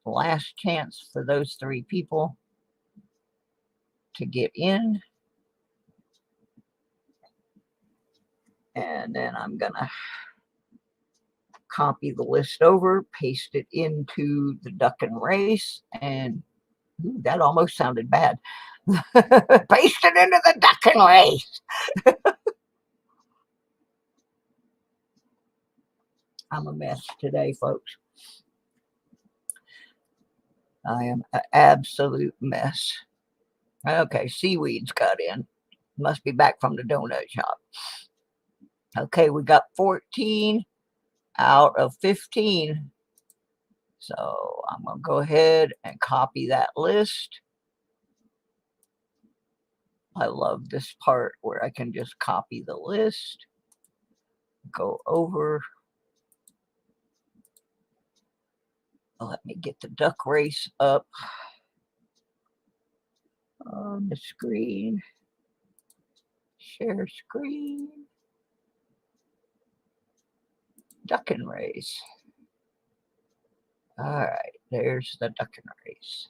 Last chance for those 3 people to get in. And then I'm going to copy the list over, paste it into the duck and race, and ooh, that almost sounded bad. Paste it into the duck and race. I'm a mess today, folks. I am an absolute mess. Okay, seaweeds got in. Must be back from the donut shop. Okay, we got 14 out of 15. So I'm going to go ahead and copy that list. I love this part where I can just copy the list, go over. Let me get the duck race up on the screen. Share screen. Duck and race. All right, there's the duck and race.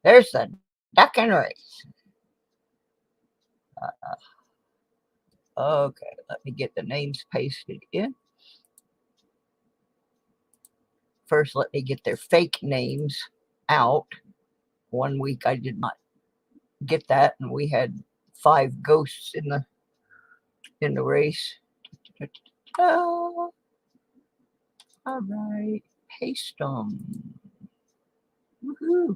There's the duck and race. Okay, let me get the names pasted in. First, let me get their fake names out. 1 week I did not get that, and we had 5 ghosts in the race. All right, paste them. Woohoo!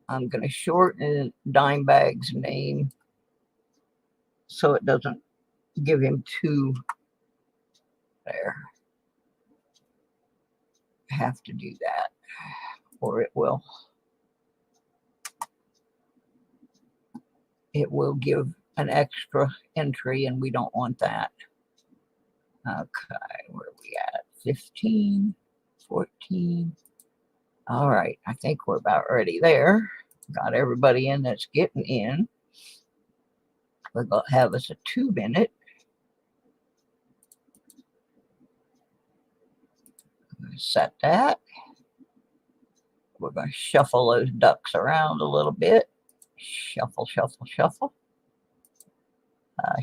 I'm going to shorten Dimebag's name so it doesn't give him 2 there. Have to do that or it will it will give an extra entry, and we don't want that. Okay, where are we at? 15, 14. All right, I think we're about ready there. Got everybody in that's getting in. We're going to have us a 2-minute. Set that. We're going to shuffle those ducks around a little bit. Shuffle, shuffle, shuffle.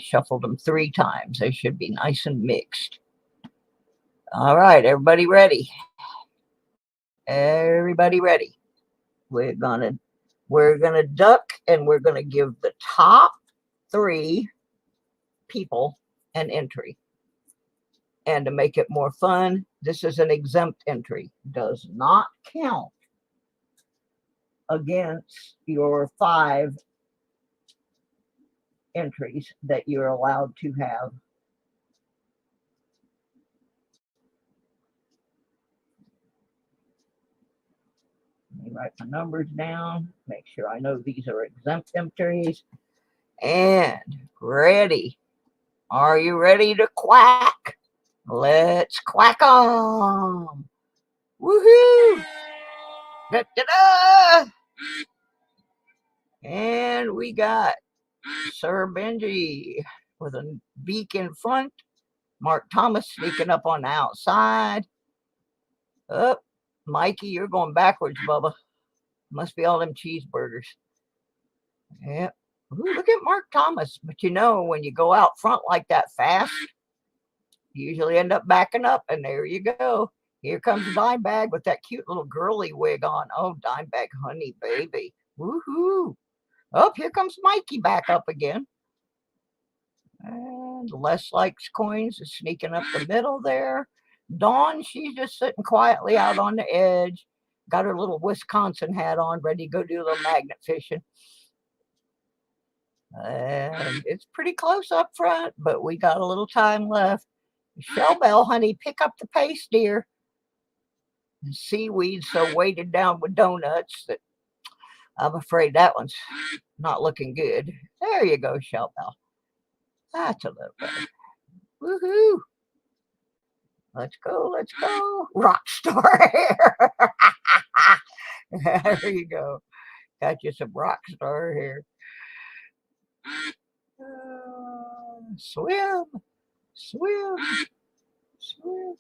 Shuffled them 3 times. They should be nice and mixed. All right, everybody ready? Everybody ready? We're gonna duck, and we're gonna give the top 3 people an entry. And to make it more fun, this is an exempt entry. Does not count against your 5 entries that you're allowed to have. Let me write my numbers down, make sure I know these are exempt entries. And ready. Are you ready to quack? Let's quack 'em. Woohoo! Da-da-da! And we got Sir Benji with a beak in front. Mark Thomas sneaking up on the outside. Up, Mikey, you're going backwards, Bubba. Must be all them cheeseburgers. Yep. Ooh, look at Mark Thomas. But you know, when you go out front like that fast, you usually end up backing up, and there you go. Here comes Dimebag with that cute little girly wig on. Oh, Dimebag, honey, baby. Woohoo. Oh, here comes Mikey back up again. And Les Likes Coins is sneaking up the middle there. Dawn, she's just sitting quietly out on the edge. Got her little Wisconsin hat on, ready to go do a little magnet fishing. And it's pretty close up front, but we got a little time left. Shell Bell, honey, pick up the pace, dear. And Seaweed's so weighted down with donuts that I'm afraid that one's not looking good. There you go, Shell Bell. That's a little better. Woohoo! Let's go, let's go. Rockstar hair. There you go. Got you some rockstar hair. Swim, swim, swim.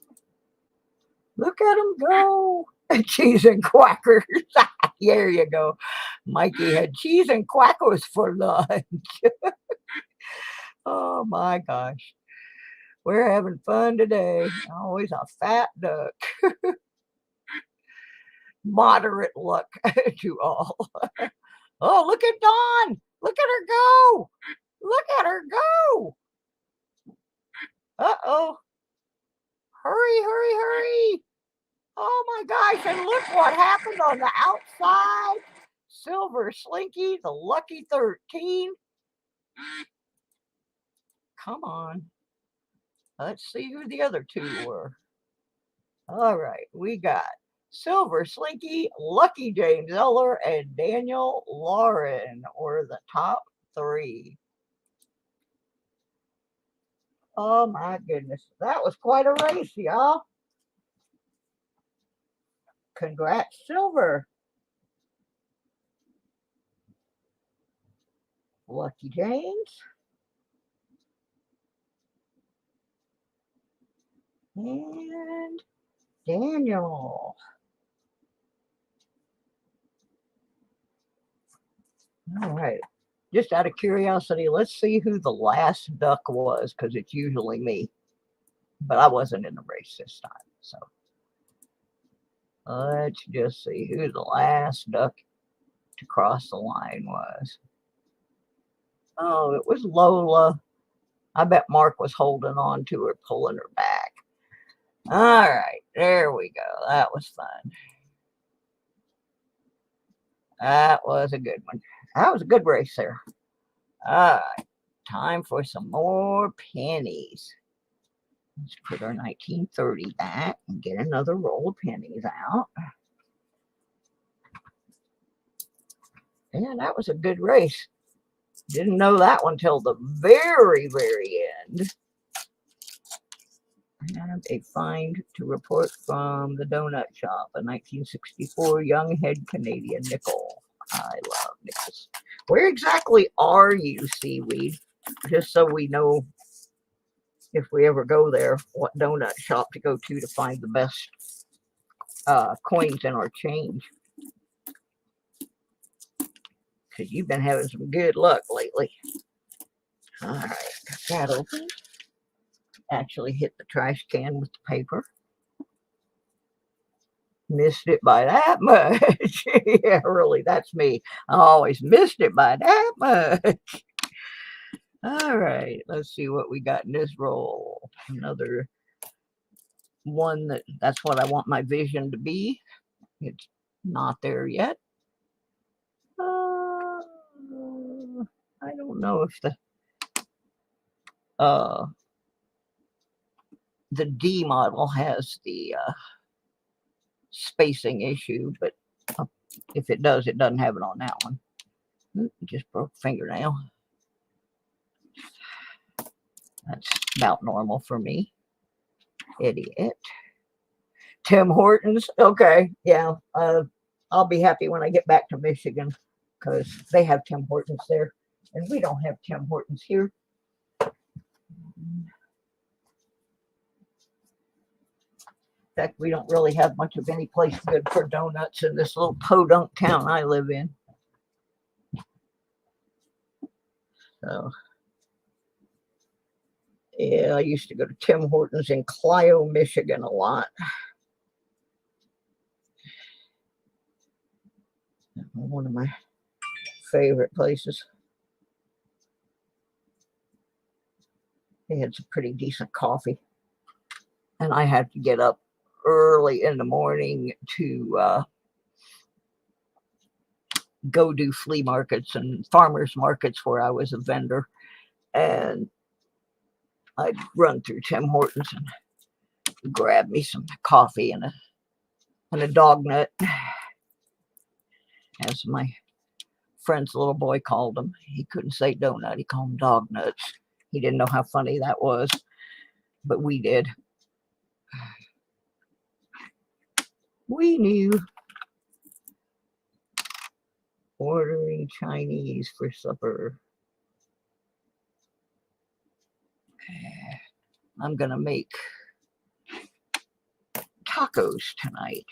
Look at them go. Cheese and quackers. There you go. Mikey had cheese and quackers for lunch. Oh my gosh. We're having fun today. Always a fat duck. Moderate luck to all. Oh, look at Dawn. Look at her go. Look at her go. Uh-oh. Hurry, hurry, hurry. Oh my gosh, and look what happened on the outside. Silver Slinky, the lucky 13. Come on. Let's see who the other 2 were. All right, we got Silver Slinky, Lucky James Eller, and Daniel Lauren were the top 3. Oh my goodness, that was quite a race, y'all. Congrats, Silver. Lucky James. And Daniel. All right. Just out of curiosity, let's see who the last duck was, because it's usually me. But I wasn't in the race this time. So let's just see who the last duck to cross the line was. Oh, it was Lola. I bet Mark was holding on to her, pulling her back. All right, there we go. That was fun. That was a good one. That was a good race there. All right, time for some more pennies. Let's put our 1930 back and get another roll of pennies out. And that was a good race. Didn't know that one till the very, very end. Have a find to report from the donut shop. A 1964 young head Canadian nickel. I love nickels. Where exactly are you, Seaweed? Just so we know if we ever go there, what donut shop to go to find the best coins in our change. Because you've been having some good luck lately. All right, got that open. Actually hit the trash can with the paper. Missed it by that much. Yeah, really, that's me. I always missed it by that much. All right, let's see what we got in this roll. Another one that's what I want my vision to be. It's not there yet. I don't know if the D model has the spacing issue, but if it does, it doesn't have it on that one. Just broke a fingernail. That's about normal for me. Idiot. Tim Hortons. Okay, yeah. I'll be happy when I get back to Michigan because they have Tim Hortons there, and we don't have Tim Hortons here. In fact, we don't really have much of any place good for donuts in this little podunk town I live in. So, yeah, I used to go to Tim Hortons in Clio, Michigan a lot. One of my favorite places. They had some pretty decent coffee. And I had to get up early in the morning to go do flea markets and farmers markets where I was a vendor. And I'd run through Tim Hortons and grab me some coffee and a dog nut, as my friend's little boy called them. He couldn't say donut, he called them dog nuts. He didn't know how funny that was, but we did. We knew. Ordering Chinese for supper. I'm gonna make tacos tonight.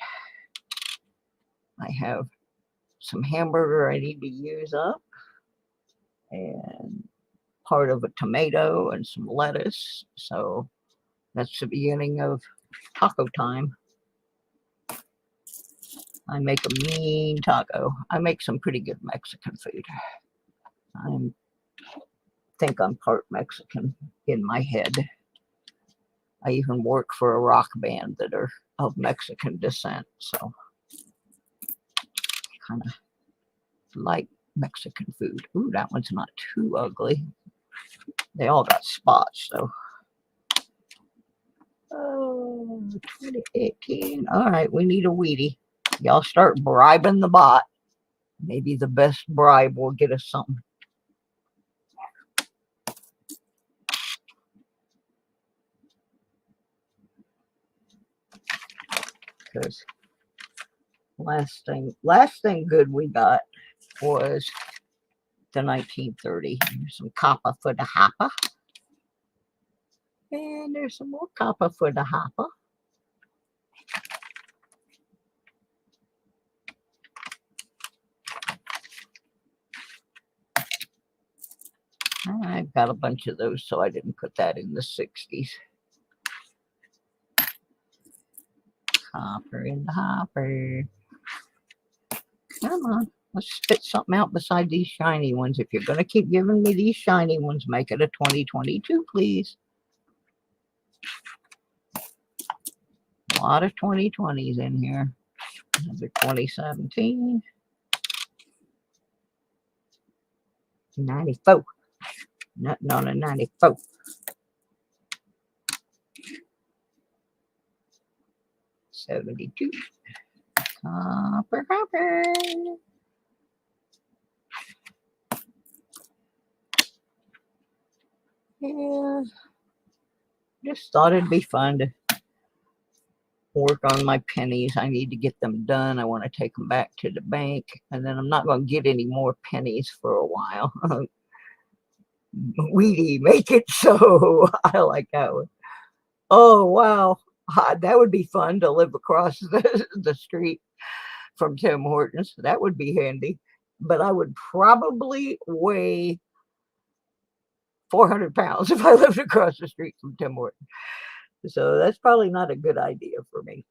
I have some hamburger I need to use up, and part of a tomato and some lettuce. So that's the beginning of taco time. I make a mean taco. I make some pretty good Mexican food. I think I'm part Mexican in my head. I even work for a rock band that are of Mexican descent, so kind of like Mexican food. Ooh, that one's not too ugly. They all got spots, though. Oh, 2018. All right, we need a Wheatie. Y'all start bribing the bot. Maybe the best bribe will get us something. Because last thing good we got was the 1930. There's some copper for the hopper. And there's some more copper for the hopper. I've got a bunch of those, so I didn't put that in the 60s. Copper in the hopper. Come on, let's spit something out beside these shiny ones. If you're going to keep giving me these shiny ones, make it a 2022, please. A lot of 2020s in here. Another 2017. 94. Nothing on a 94. $72. Copper, copper. Yeah, just thought it'd be fun to work on my pennies. I need to get them done. I want to take them back to the bank, and then I'm not going to get any more pennies for a while. Weedy, make it so. I like that one. Oh, wow. That would be fun to live across the street from Tim Hortons. That would be handy. But I would probably weigh 400 pounds if I lived across the street from Tim Hortons. So that's probably not a good idea for me.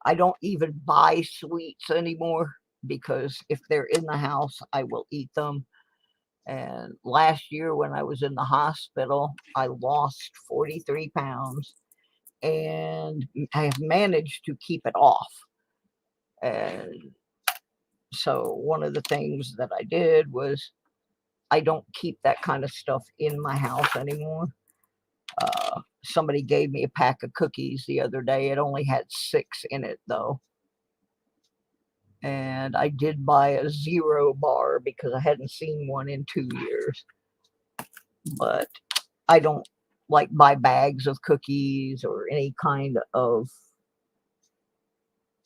I don't even buy sweets anymore because if they're in the house, I will eat them. And last year when I was in the hospital, I lost 43 pounds and I have managed to keep it off. And so one of the things that I did was I don't keep that kind of stuff in my house anymore. Somebody gave me a pack of cookies the other day. It only had 6 in it though. And I did buy a zero bar because I hadn't seen one in 2 years. But I don't like buy bags of cookies or any kind of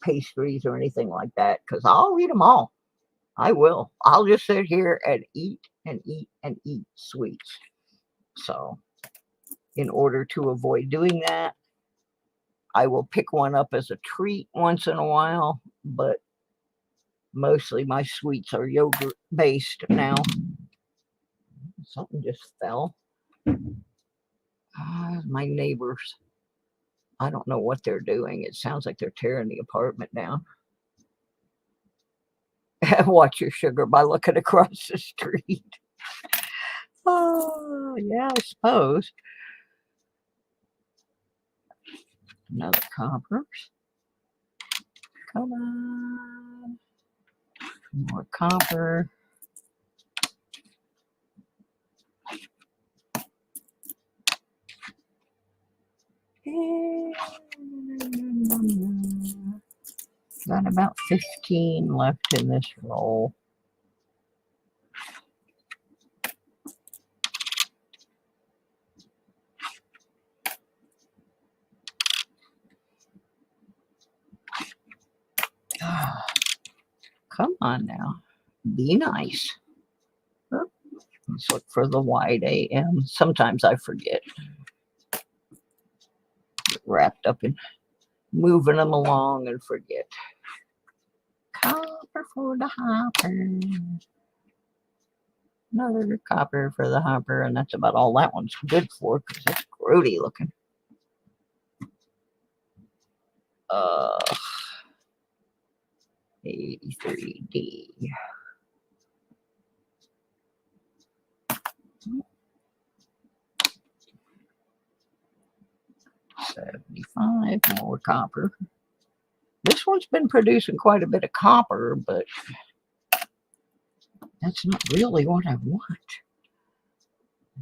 pastries or anything like that because I'll eat them all. I will. I'll just sit here and eat and eat and eat sweets. So, in order to avoid doing that, I will pick one up as a treat once in a while, but mostly my sweets are yogurt based now. Something just fell. My neighbors. I don't know what they're doing. It sounds like they're tearing the apartment down. Watch your sugar by looking across the street. Oh, yeah, I suppose. Another copper. Come on. More copper. Got about 15 left in this roll. Come on now. Be nice. Let's look for the wide AM. Sometimes I forget. Get wrapped up in moving them along and forget. Copper for the hopper. Another copper for the hopper, and that's about all that one's good for because it's grody looking. 83D. 75, more copper. This one's been producing quite a bit of copper, but that's not really what I want.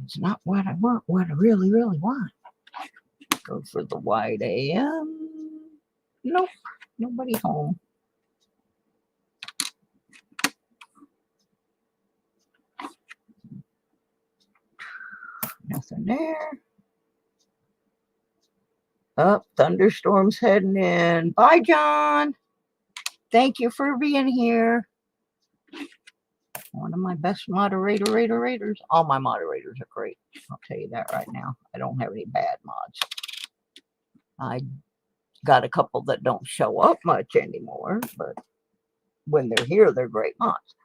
It's not what I want, what I really, really want. Go for the wide AM. Nope, nobody home. Nothing there. Oh, thunderstorm's heading in. Bye, John. Thank you for being here. One of my best moderators. All my moderators are great. I'll tell you that right now. I don't have any bad mods. I got a couple that don't show up much anymore, but when they're here, they're great mods.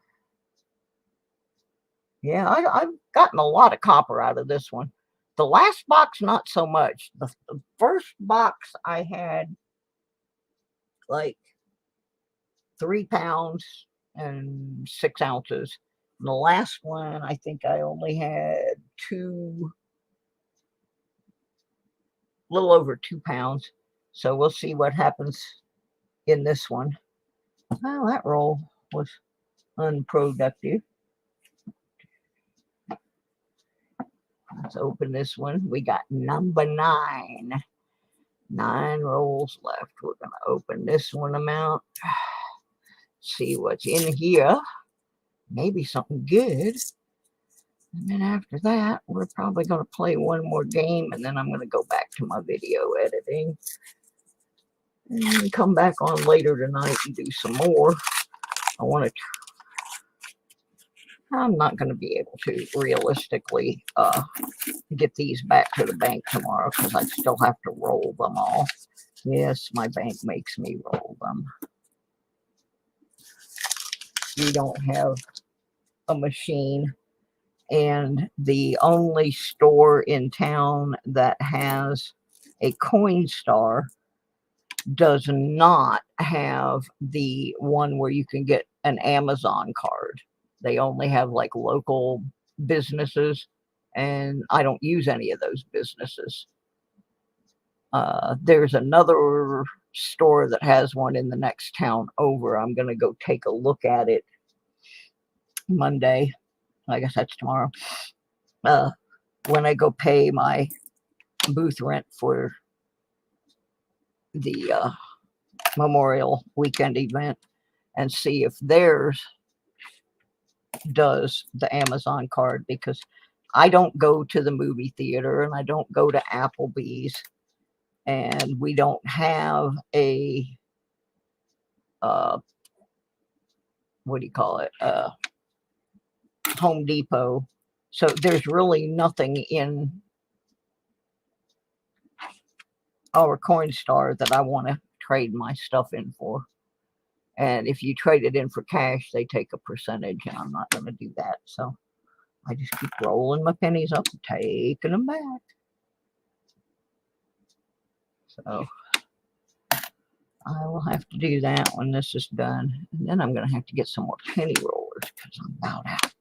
Yeah, I've gotten a lot of copper out of this one. The last box, not so much. The first box, I had like 3 pounds and 6 ounces. And the last one, I think I only had a little over 2 pounds. So we'll see what happens in this one. Well, that roll was unproductive. Let's open this one. We got number 9. 9 rolls left. We're going to open this one amount. See what's in here. Maybe something good. And then after that, we're probably going to play one more game, and then I'm going to go back to my video editing and come back on later tonight and do some more. I'm not going to be able to realistically get these back to the bank tomorrow because I still have to roll them all. Yes, my bank makes me roll them. We don't have a machine, and the only store in town that has a Coinstar does not have the one where you can get an Amazon card. They only have like local businesses, and I don't use any of those businesses. There's another store that has one in the next town over. I'm going to go take a look at it Monday. I guess that's tomorrow. When I go pay my booth rent for the Memorial Weekend event and see if theirs does the Amazon card, because I don't go to the movie theater and I don't go to Applebee's, and we don't have a what do you call it, Home Depot. So there's really nothing in our Coinstar that I want to trade my stuff in for. And if you trade it in for cash, they take a percentage, and I'm not going to do that. So I just keep rolling my pennies up and taking them back. So I will have to do that when this is done. And then I'm going to have to get some more penny rollers because I'm about out.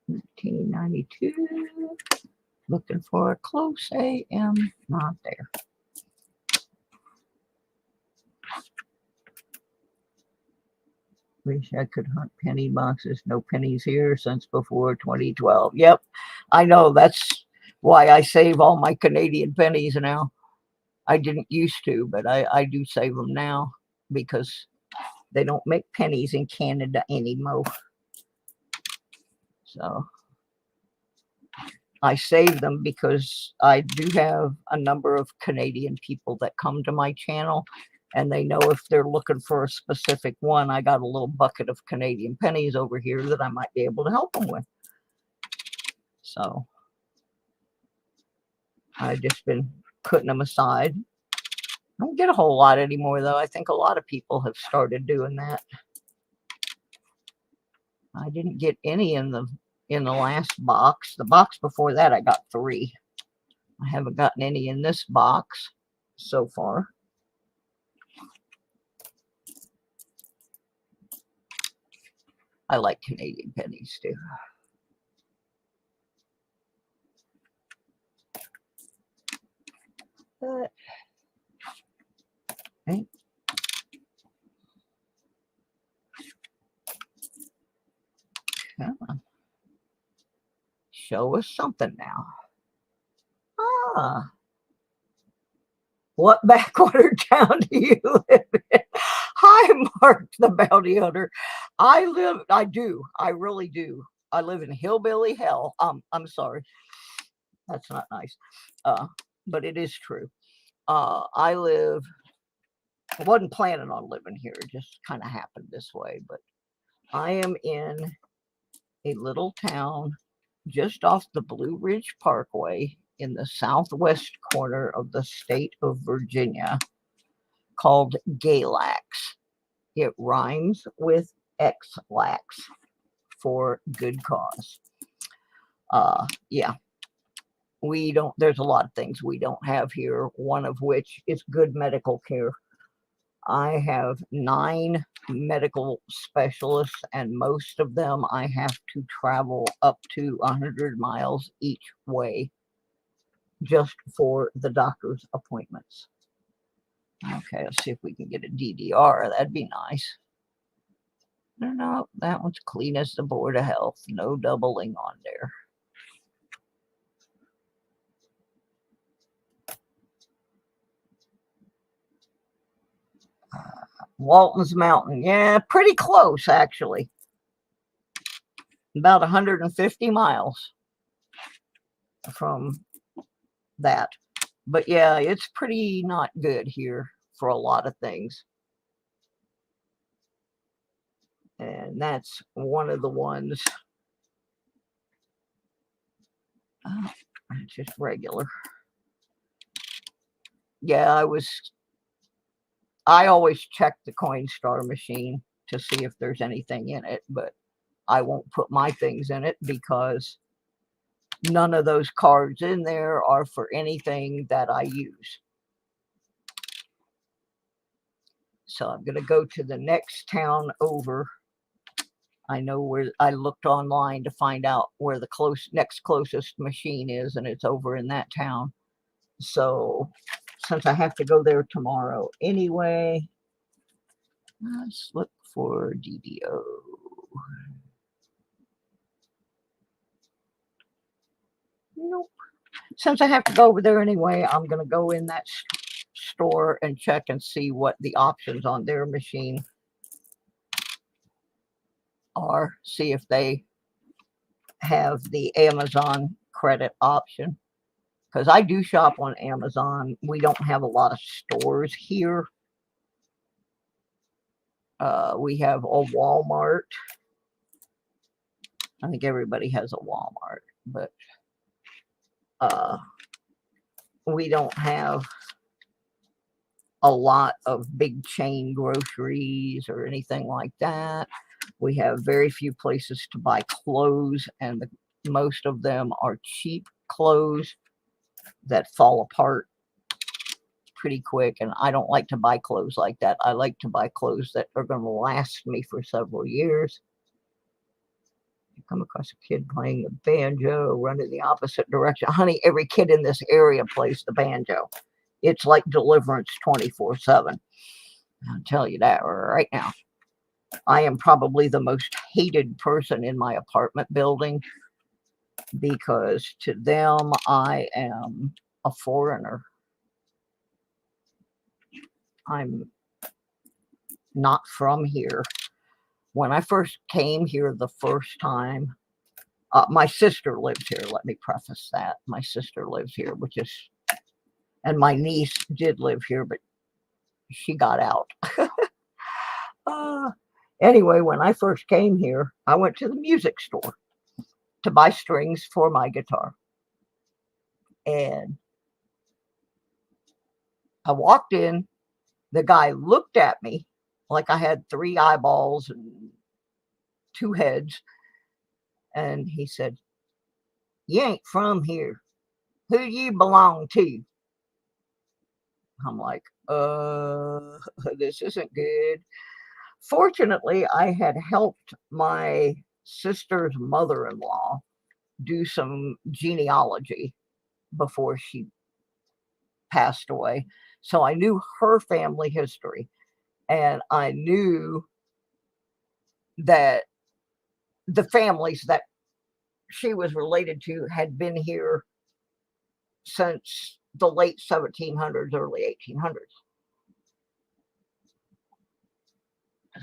1992. Looking for a close AM. Not there. Wish I could hunt penny boxes. No pennies here since before 2012. Yep, I know. That's why I save all my Canadian pennies now. I didn't used to, but I do save them now because they don't make pennies in Canada anymore. So I save them because I do have a number of Canadian people that come to my channel, and they know if they're looking for a specific one, I got a little bucket of Canadian pennies over here that I might be able to help them with. So I've just been putting them aside. I don't get a whole lot anymore, though. I think a lot of people have started doing that. I didn't get any in the last box. The box before that, I got 3. I haven't gotten any in this box so far. I like Canadian pennies too. But okay. Come on. Show us something now. Ah. What backwater town do you live in? Hi, Mark the Bounty Hunter. I really do. I live in hillbilly hell. I'm sorry. That's not nice. But it is true. I wasn't planning on living here. It just kind of happened this way. But I am in a little town just off the Blue Ridge Parkway in the southwest corner of the state of Virginia called Galax. It rhymes with X-lax for good cause. Yeah. There's a lot of things we don't have here, one of which is good medical care. I have 9 medical specialists, and most of them I have to travel up to 100 miles each way just for the doctor's appointments. Okay, let's see if we can get a DDR. That'd be nice. No, that one's clean as the Board of Health. No doubling on there. Walton's Mountain. Yeah, pretty close, actually. about 150 miles from that. But yeah, it's pretty not good here for a lot of things. And that's one of the ones. Just regular. Yeah, I always check the Coinstar machine to see if there's anything in it, but I won't put my things in it because none of those cards in there are for anything that I use. So I'm going to go to the next town over. I know where I looked online to find out where the next closest machine is, and it's over in that town. So since I have to go there tomorrow anyway, let's look for DDO. Nope. Since I have to go over there anyway, I'm going to go in that store and check and see what the options on their machine are. See if they have the Amazon credit option. Because I do shop on Amazon. We don't have a lot of stores here. We have a Walmart. I think everybody has a Walmart, but we don't have a lot of big chain groceries or anything like that. We have very few places to buy clothes, and most of them are cheap clothes that fall apart pretty quick, and I don't like to buy clothes like that. I like to buy clothes that are going to last me for several years. You come across a kid playing the banjo, run in the opposite direction. Honey, every kid in this area plays the banjo. It's like Deliverance 24/7. I'll tell you that right now. I am probably the most hated person in my apartment building because to them I am a foreigner. I'm not from here. When I first came here the first time, my sister lives here. Let me preface that. My sister lives here, and my niece did live here, but she got out. Anyway, when I first came here, I went to the music store to buy strings for my guitar. And I walked in, the guy looked at me like I had 3 eyeballs and 2 heads, and he said, "You ain't from here. Who do you belong to?" I'm like, this isn't good. Fortunately, I had helped my sister's mother-in-law do some genealogy before she passed away. So I knew her family history, and I knew that the families that she was related to had been here since the late 1700s, early 1800s.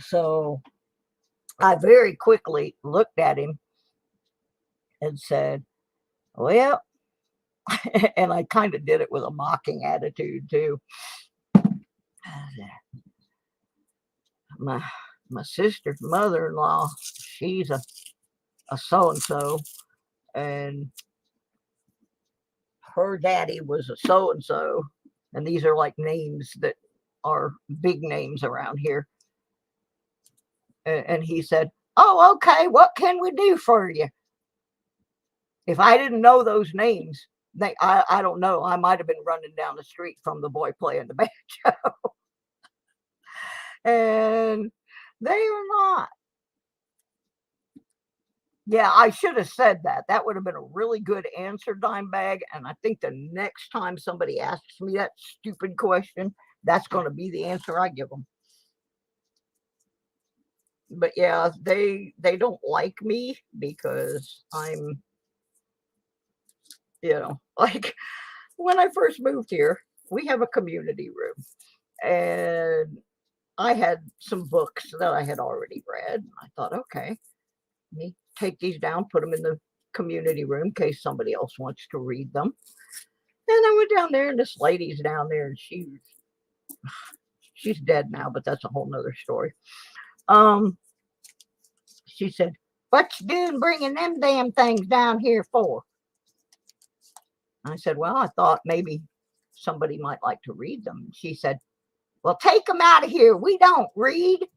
So I very quickly looked at him and said, "Well," and I kind of did it with a mocking attitude too. My my sister's mother-in-law, she's a so-and-so, and her daddy was a so-and-so, and these are like names that are big names around here. And he said, "Oh, okay, what can we do for you?" If I didn't know those names, I don't know. I might have been running down the street from the boy playing the banjo. And they are not. Yeah, I should have said that. That would have been a really good answer, dime bag. And I think the next time somebody asks me that stupid question, that's going to be the answer I give them. But yeah, they don't like me because I'm, like when I first moved here, we have a community room, and I had some books that I had already read. I thought, okay, me take these down, put them in the community room in case somebody else wants to read them. And I went down there, and this lady's down there, and she's dead now, but that's a whole nother story. She said, "What you doing bringing them damn things down here for?" I said, "Well, I thought maybe somebody might like to read them." She said, "Well, take them out of here. We don't read."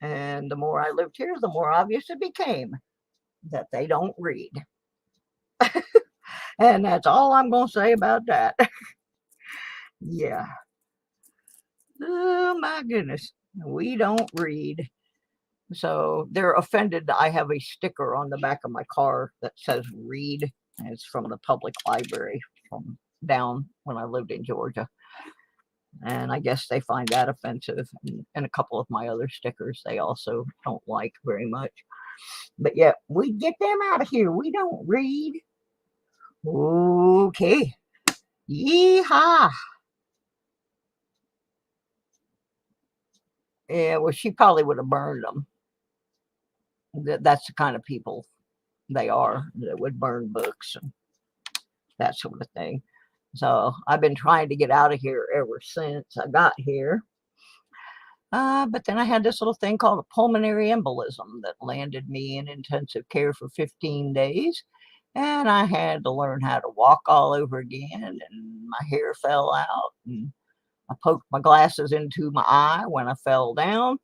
And the more I lived here, the more obvious it became that they don't read. And that's all I'm going to say about that. Yeah. Oh, my goodness. We don't read. So they're offended that I have a sticker on the back of my car that says read. And it's from the public library from down when I lived in Georgia. And I guess they find that offensive. And a couple of my other stickers they also don't like very much. But yeah, we get them out of here. We don't read. Okay. Yeehaw. Yeah, well, she probably would have burned them. That's the kind of people they are that would burn books and that sort of thing. So I've been trying to get out of here ever since I got here. But then I had this little thing called a pulmonary embolism that landed me in intensive care for 15 days. And I had to learn how to walk all over again, and my hair fell out, and I poked my glasses into my eye when I fell down.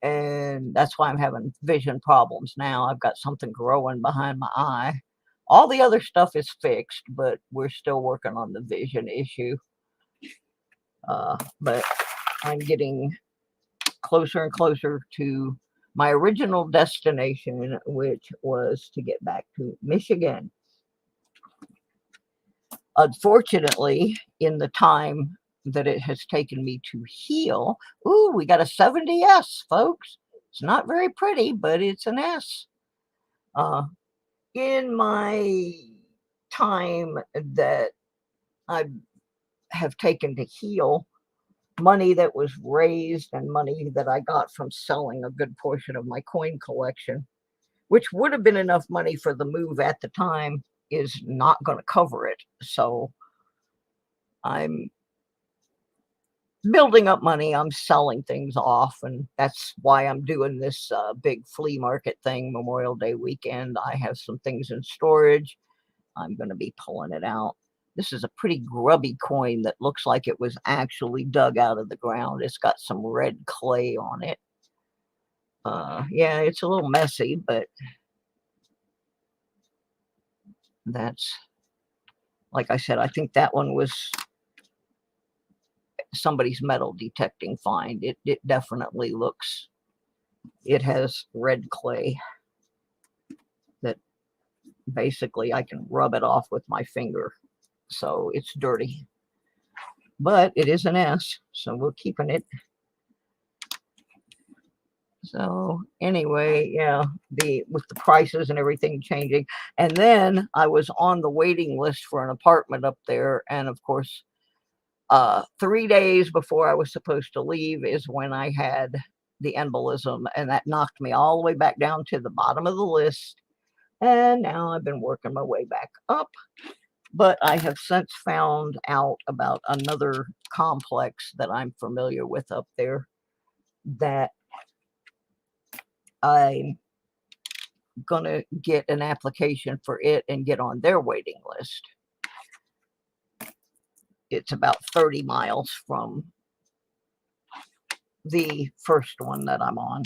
And that's why I'm having vision problems now. I've got something growing behind my eye. All the other stuff is fixed, but we're still working on the vision issue. But I'm getting closer and closer to my original destination, which was to get back to Michigan. Unfortunately, in the time that it has taken me to heal, ooh, we got a 70S, folks. It's not very pretty, but it's an S. In my time that I have taken to heal, money that was raised and money that I got from selling a good portion of my coin collection, which would have been enough money for the move at the time, is not going to cover it. So I'm building up money. I'm selling things off, and that's why I'm doing this big flea market thing Memorial Day weekend. I have some things in storage. I'm going to be pulling it out. This is a pretty grubby coin that looks like it was actually dug out of the ground. It's got some red clay on it. Yeah, it's a little messy, but that's, like I said, I think that one was somebody's metal detecting find. It definitely looks, it has red clay that basically I can rub it off with my finger. So it's dirty. But it is an S, so we're keeping it. So anyway, yeah, with the prices and everything changing. And then I was on the waiting list for an apartment up there. And of course, 3 days before I was supposed to leave is when I had the embolism, and that knocked me all the way back down to the bottom of the list. And now I've been working my way back up. But I have since found out about another complex that I'm familiar with up there that I'm going to get an application for it and get on their waiting list. It's about 30 miles from the first one that I'm on.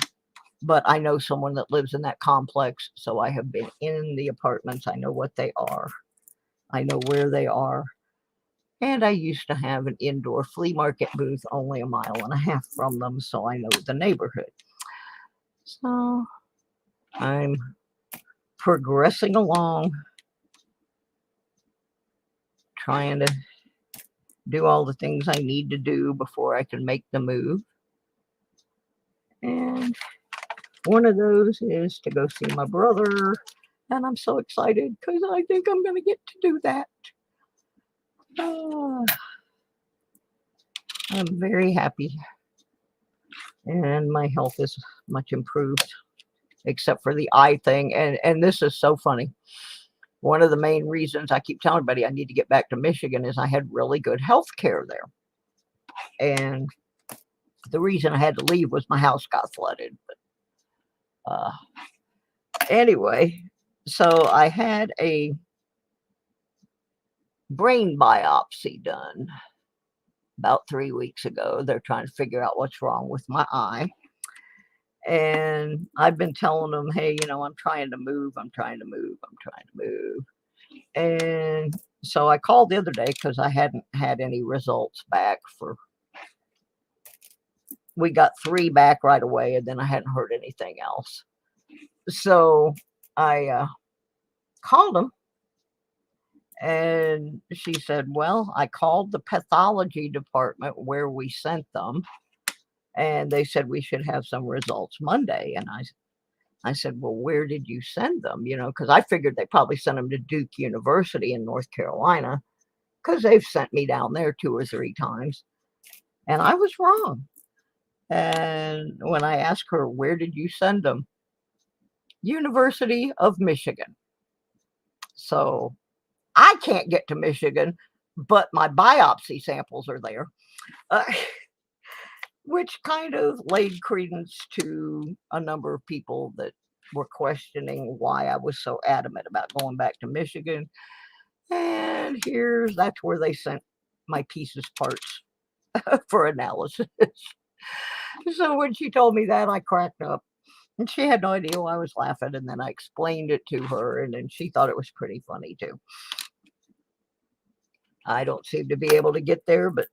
But I know someone that lives in that complex, so I have been in the apartments. I know what they are. I know where they are. And I used to have an indoor flea market booth only 1.5 miles from them, so I know the neighborhood. So I'm progressing along, trying to do all the things I need to do before I can make the move. And one of those is to go see my brother. And I'm so excited because I think I'm going to get to do that. I'm very happy. And my health is much improved except for the eye thing. And this is so funny. One of the main reasons I keep telling everybody I need to get back to Michigan is I had really good health care there. And the reason I had to leave was my house got flooded. But anyway, so I had a brain biopsy done about 3 weeks ago. They're trying to figure out what's wrong with my eye. And I've been telling them, hey, you know, I'm trying to move. I'm trying to move. I'm trying to move. And so I called the other day because I hadn't had any results back we got 3 back right away, and then I hadn't heard anything else. So I called them, and she said, well, I called the pathology department where we sent them, and they said we should have some results Monday. And I said, well, where did you send them? You know, because I figured they probably sent them to Duke University in North Carolina, because they've sent me down there 2 or 3 times. And I was wrong. And when I asked her, where did you send them? University of Michigan. So I can't get to Michigan, but my biopsy samples are there, which kind of laid credence to a number of people that were questioning why I was so adamant about going back to Michigan. And that's where they sent my pieces parts for analysis. So when she told me that, I cracked up. And she had no idea why I was laughing. And then I explained it to her, and then she thought it was pretty funny too. I don't seem to be able to get there, but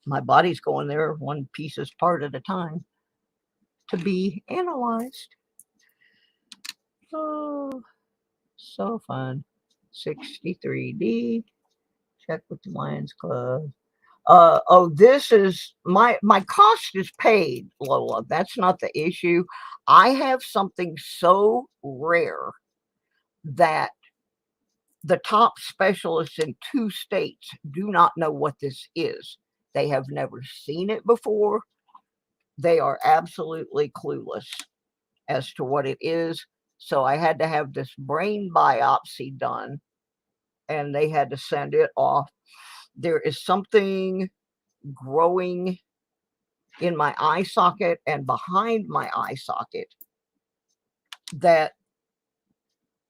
my body's going there one pieces part at a time to be analyzed. Oh, so fun. 63D. Check with the Lions Club. This is my cost is paid, Lola. That's not the issue. I have something so rare that the top specialists in 2 states do not know what this is. They have never seen it before. They are absolutely clueless as to what it is. So I had to have this brain biopsy done, and they had to send it off. There is something growing in my eye socket and behind my eye socket that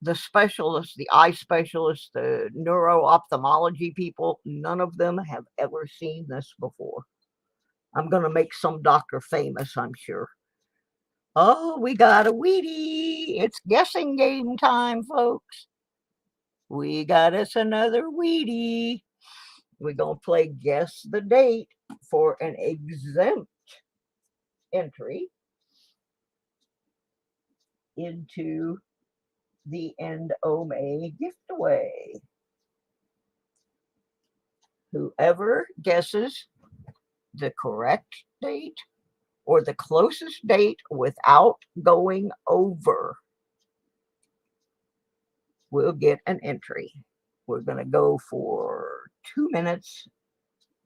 the specialists, the eye specialists, the neuro-ophthalmology people, none of them have ever seen this before. I'm going to make some doctor famous, I'm sure. Oh, we got a Wheatie. It's guessing game time, folks. We got us another Wheatie. We're going to play Guess the Date for an exempt entry into the End O May giveaway. Whoever guesses the correct date or the closest date without going over will get an entry. We're going to go for 2 minutes.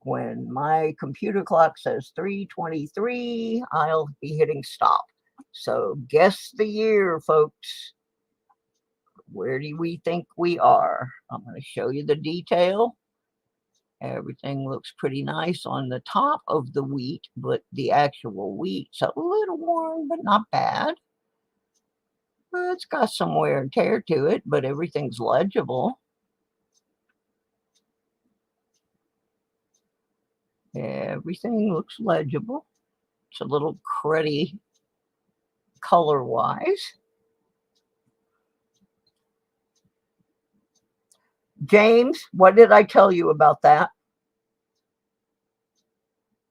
When my computer clock says 3:23, I'll be hitting stop. So guess the year, folks. Where do we think we are? I'm going to show you the detail. Everything looks pretty nice on the top of the wheat, but the actual wheat's a little worn, but not bad. It's got some wear and tear to it, but everything's legible. Everything looks legible. It's a little cruddy color-wise. James, what did I tell you about that?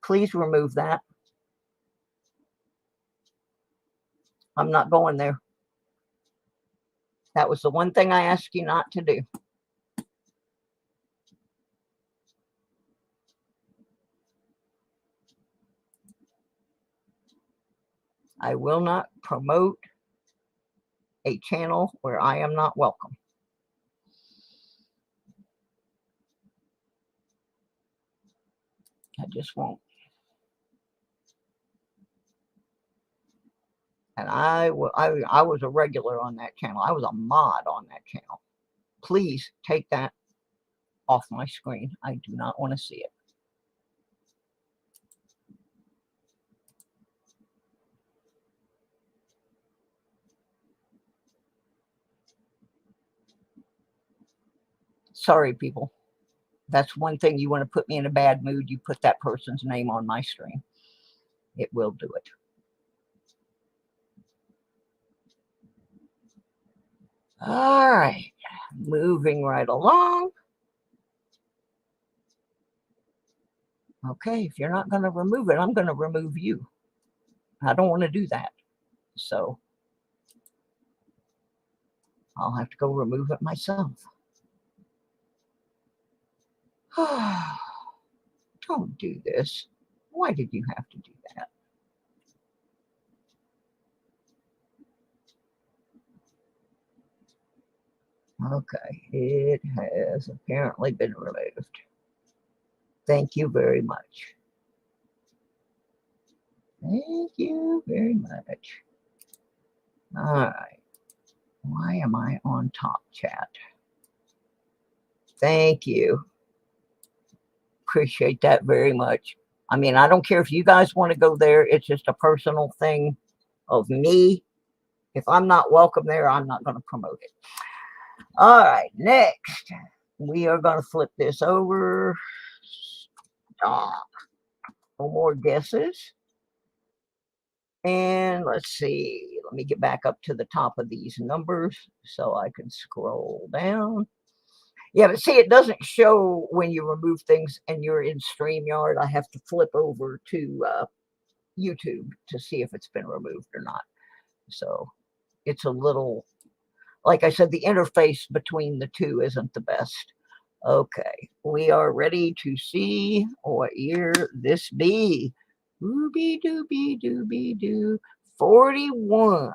Please remove that. I'm not going there. That was the one thing I asked you not to do. I will not promote a channel where I am not welcome. I just won't. And I was a regular on that channel. I was a mod on that channel. Please take that off my screen. I do not want to see it. Sorry, people. That's one thing. You want to put me in a bad mood, you put that person's name on my screen. It will do it. All right. Moving right along. Okay, if you're not going to remove it, I'm going to remove you. I don't want to do that. So I'll have to go remove it myself. Don't do this. Why did you have to do that? Okay, it has apparently been removed. Thank you very much. Thank you very much. All right. Why am I on top chat? Thank you. Appreciate that very much. I mean, I don't care if you guys want to go there. It's just a personal thing of me. If I'm not welcome there, I'm not going to promote it. All right, next, we are going to flip this over. Stop. No more guesses. And let's see. Let me get back up to the top of these numbers so I can scroll down. Yeah, but see, it doesn't show when you remove things and you're in StreamYard. I have to flip over to YouTube to see if it's been removed or not. So it's a little, like I said, the interface between the two isn't the best. Okay, we are ready to see what year this be. Ooby dooby dooby doo. 41.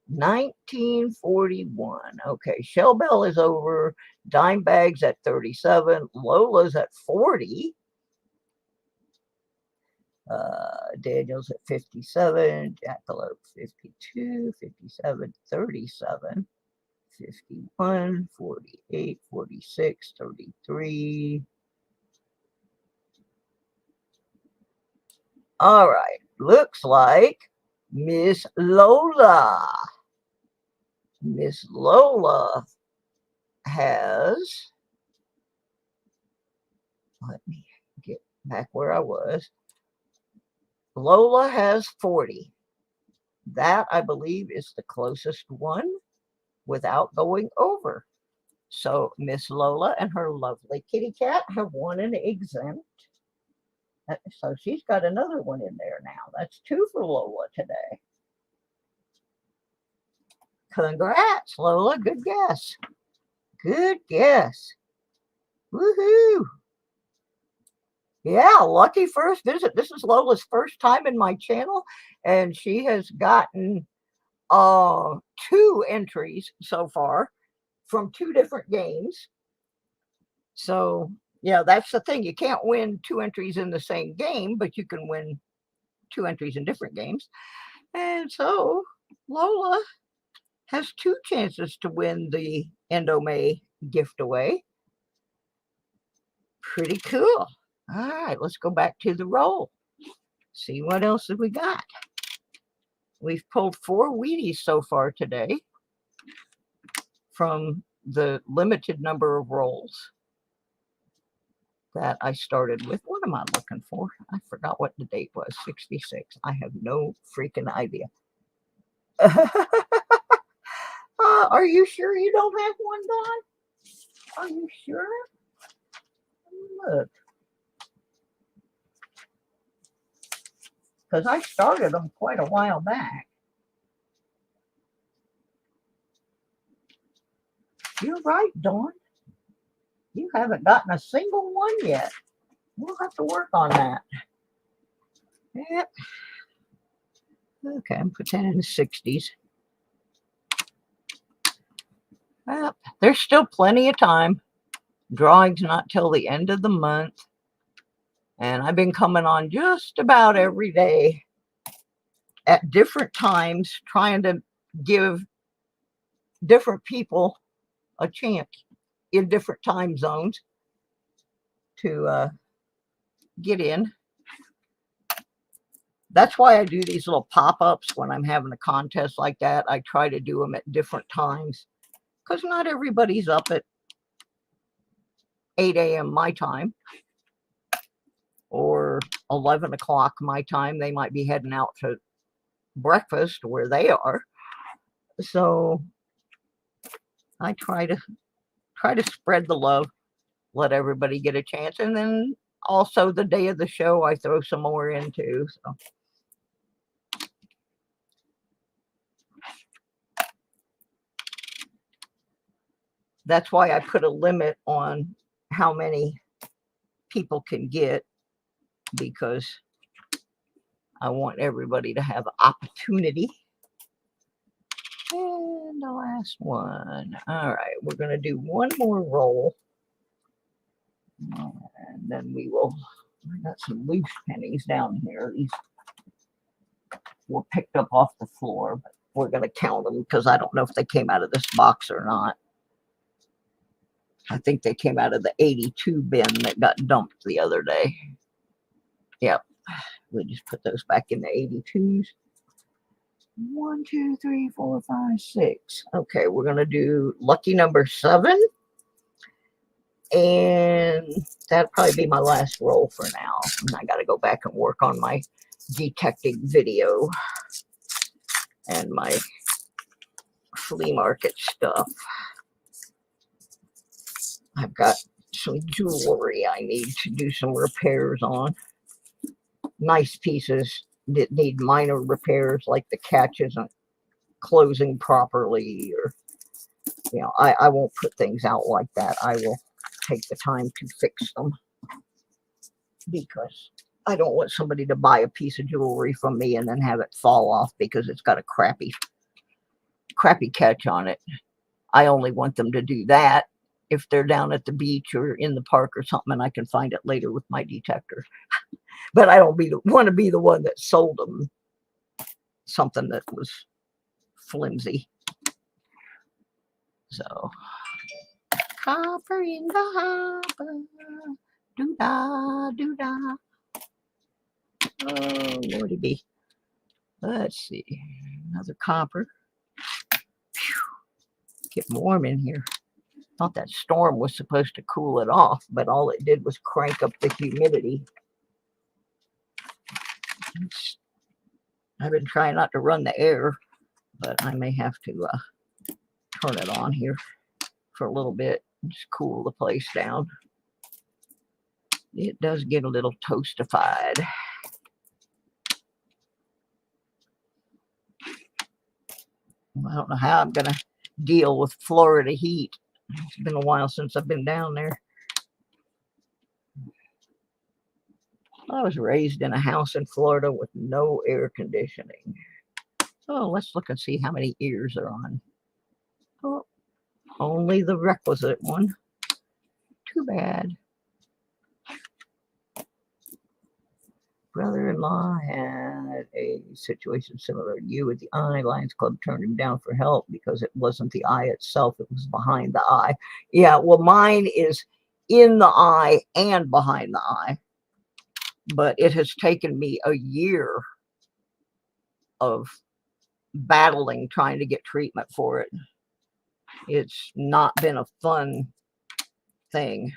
1941. Okay, Shell Bell is over. Dime Bag's at 37. Lola's at 40. Daniel's at 57. Jackalope 52. 57. 37. 51. 48. 46. 33. All right, looks like Miss Lola. Miss Lola has, let me get back where I was. Lola has 40. That, I believe, is the closest one without going over. So Miss Lola and her lovely kitty cat have won an exempt. So she's got another one in there now. That's 2 for Lola today. Congrats, Lola. Good guess. Good guess. Woohoo. Yeah, lucky first visit. This is Lola's first time in my channel, and she has gotten 2 entries so far from 2 different games. So, yeah, that's the thing. You can't win 2 entries in the same game, but you can win 2 entries in different games. And so Lola has 2 chances to win the Endomay gift away. Pretty cool. All right, let's go back to the roll. See what else have we got. We've pulled 4 Wheaties so far today from the limited number of rolls that I started with. What am I looking for? I forgot what the date was. 66. I have no freaking idea. Are you sure you don't have one, Don? Are you sure? Look. Because I started them quite a while back. You're right, Dawn. You haven't gotten a single one yet. We'll have to work on that. Yep. Okay, I'm putting that in the 60s. Yep. There's still plenty of time. Drawing's not till the end of the month. And I've been coming on just about every day at different times, trying to give different people a chance in different time zones to get in. That's why I do these little pop-ups when I'm having a contest like that. I try to do them at different times because not everybody's up at 8 a.m. my time or 11 o'clock my time. They might be heading out to breakfast where they are. So I try to spread the love, let everybody get a chance, and then also the day of the show I throw some more in too. So that's why I put a limit on how many people can get, because I want everybody to have opportunity. And the last one. All right, we're going to do one more roll. And then we will, I got some loose pennies down here. These were picked up off the floor, but we're going to count them because I don't know if they came out of this box or not. I think they came out of the 82 bin that got dumped the other day. Yep. We just put those back in the 82s. 1, 2, 3, 4, 5, 6. Okay, we're going to do lucky number 7. And that'll probably be my last roll for now. And I got to go back and work on my detecting video and my flea market stuff. I've got some jewelry I need to do some repairs on. Nice pieces that need minor repairs, like the catch isn't closing properly, or I won't put things out like that. I will take the time to fix them, because I don't want somebody to buy a piece of jewelry from me and then have it fall off because it's got a crappy catch on it. I only want them to do that if they're down at the beach or in the park or something, and I can find it later with my detector. But I don't want to be the one that sold them something that was flimsy. So, copper in the hopper, doo-da, doo-da. Oh, lordy be. Let's see, another copper. Getting warm in here. Thought that storm was supposed to cool it off, but all it did was crank up the humidity. I've been trying not to run the air, but I may have to turn it on here for a little bit and just cool the place down. It does get a little toastified. I don't know how I'm going to deal with Florida heat. It's been a while since I've been down there. I was raised in a house in Florida with no air conditioning. Oh, let's look and see how many ears are on. Oh, only the requisite one. Too bad. Brother-in-law had a situation similar to you with the eye. Lions Club turned him down for help because it wasn't the eye itself, it was behind the eye. Yeah, well, mine is in the eye and behind the eye. But it has taken me a year of battling trying to get treatment for it. It's not been a fun thing.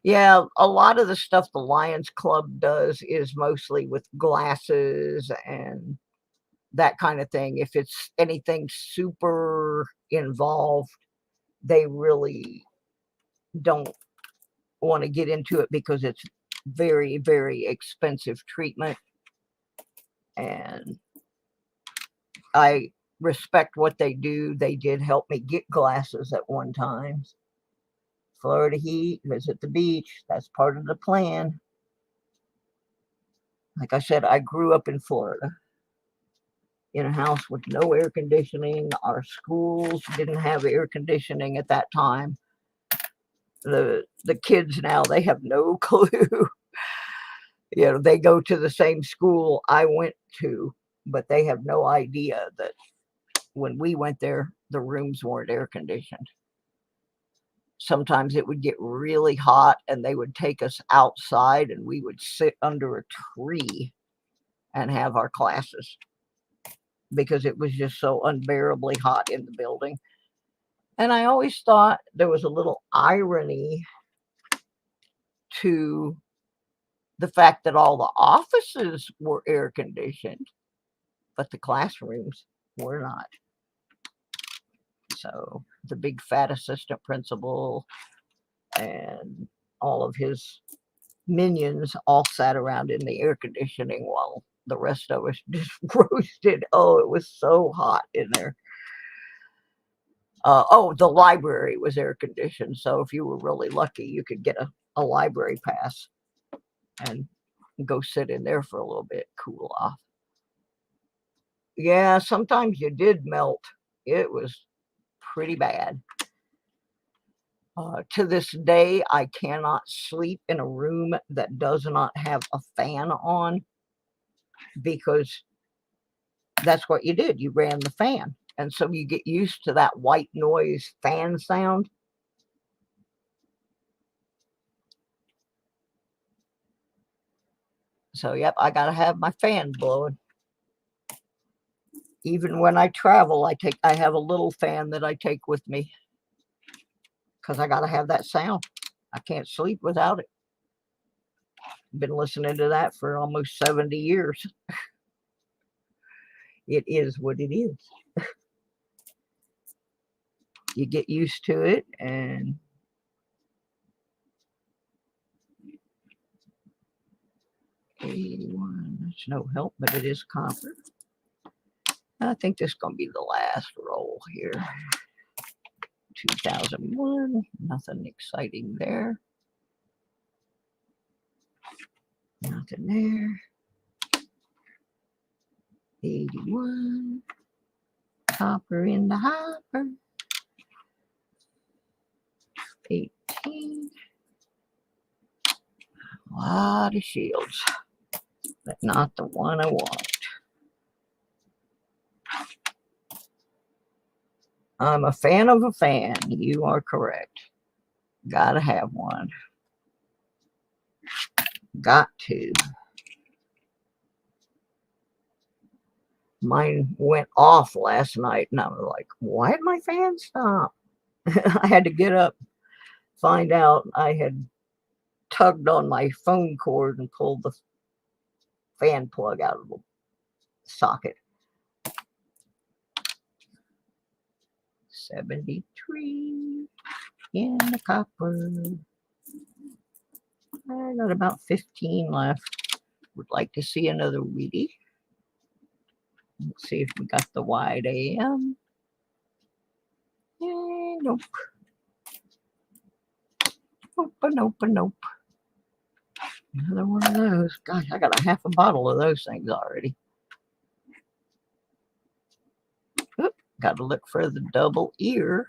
Yeah, a lot of the stuff the Lions Club does is mostly with glasses and that kind of thing. If it's anything super involved, they really don't want to get into it because it's very, very expensive treatment. And I respect what they do. They did help me get glasses at one time. Florida heat, visit the beach. That's part of the plan. Like I said, I grew up in Florida in a house with no air conditioning. Our schools didn't have air conditioning at that time. The kids now, they have no clue. You know, they go to the same school I went to, but they have no idea that when we went there, the rooms weren't air conditioned. Sometimes it would get really hot and they would take us outside and we would sit under a tree and have our classes because it was just so unbearably hot in the building. And I always thought there was a little irony to the fact that all the offices were air conditioned, but the classrooms were not. So the big fat assistant principal and all of his minions all sat around in the air conditioning while the rest of us just roasted. Oh, it was so hot in there. Oh, the library was air conditioned, so if you were really lucky, you could get a library pass and go sit in there for a little bit, cool off. Yeah, sometimes you did melt. It was pretty bad. To this day, I cannot sleep in a room that does not have a fan on because that's what you did. You ran the fan. And so you get used to that white noise fan sound. So, yep, I got to have my fan blowing. Even when I travel, I have a little fan that I take with me because I got to have that sound. I can't sleep without it. Been listening to that for almost 70 years. It is what it is. You get used to it, and 81, that's no help, but it is copper. I think this is going to be the last roll here. 2001, nothing exciting there. Nothing there. 81, copper in the hopper. 18, a lot of shields, but not the one I want. I'm a fan of a fan. You are correct. Gotta have one. Got to. Mine went off last night, and I was like, why did my fan stop? I had to get up, find out I had tugged on my phone cord and pulled the fan plug out of the socket. 73 in the copper. I got about 15 left. Would like to see another Wheatie. Let's see if we got the wide AM. Nope. Nope. Another one of those. Gosh, I got a half a bottle of those things already. Oop, got to look for the double ear.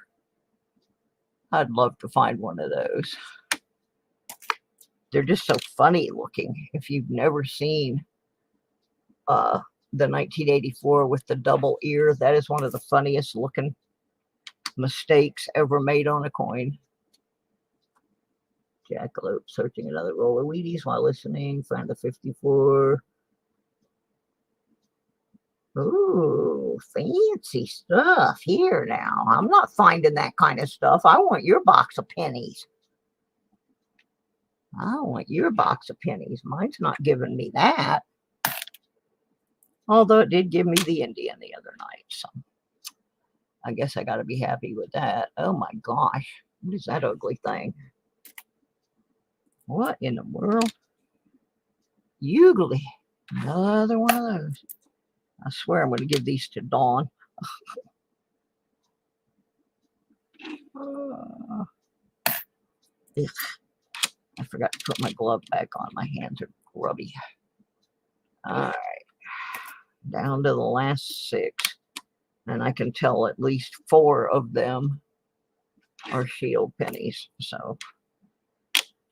I'd love to find one of those. They're just so funny looking. If you've never seen the 1984 with the double ear, that is one of the funniest looking mistakes ever made on a coin. Jackalope searching another roll of Wheaties while listening. Find the 54. Ooh, fancy stuff here now. I'm not finding that kind of stuff. I want your box of pennies. I want your box of pennies. Mine's not giving me that. Although it did give me the Indian the other night. So I guess I got to be happy with that. Oh my gosh. What is that ugly thing? What in the world? Ugly. Another one of those. I swear I'm going to give these to Dawn. I forgot to put my glove back on. My hands are grubby. All right. Down to the last 6. And I can tell at least 4 of them are shield pennies. So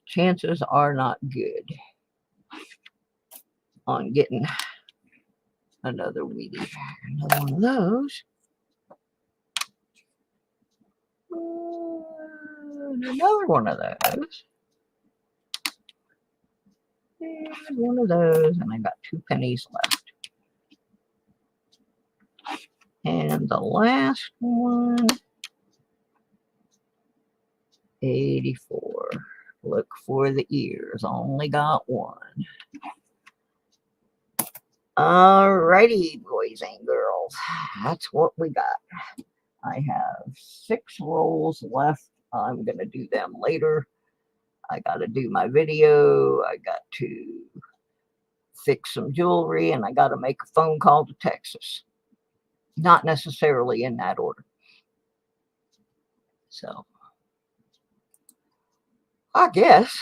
chances are not good. on getting another Wheatie. Another one of those. Another one of those. And one of those. And I got 2 pennies left. And the last one, 84. Look for the ears. Only got one. Alrighty, boys and girls. That's what we got. I have 6 rolls left. I'm going to do them later. I got to do my video. I got to fix some jewelry. And I got to make a phone call to Texas. Not necessarily in that order. So, I guess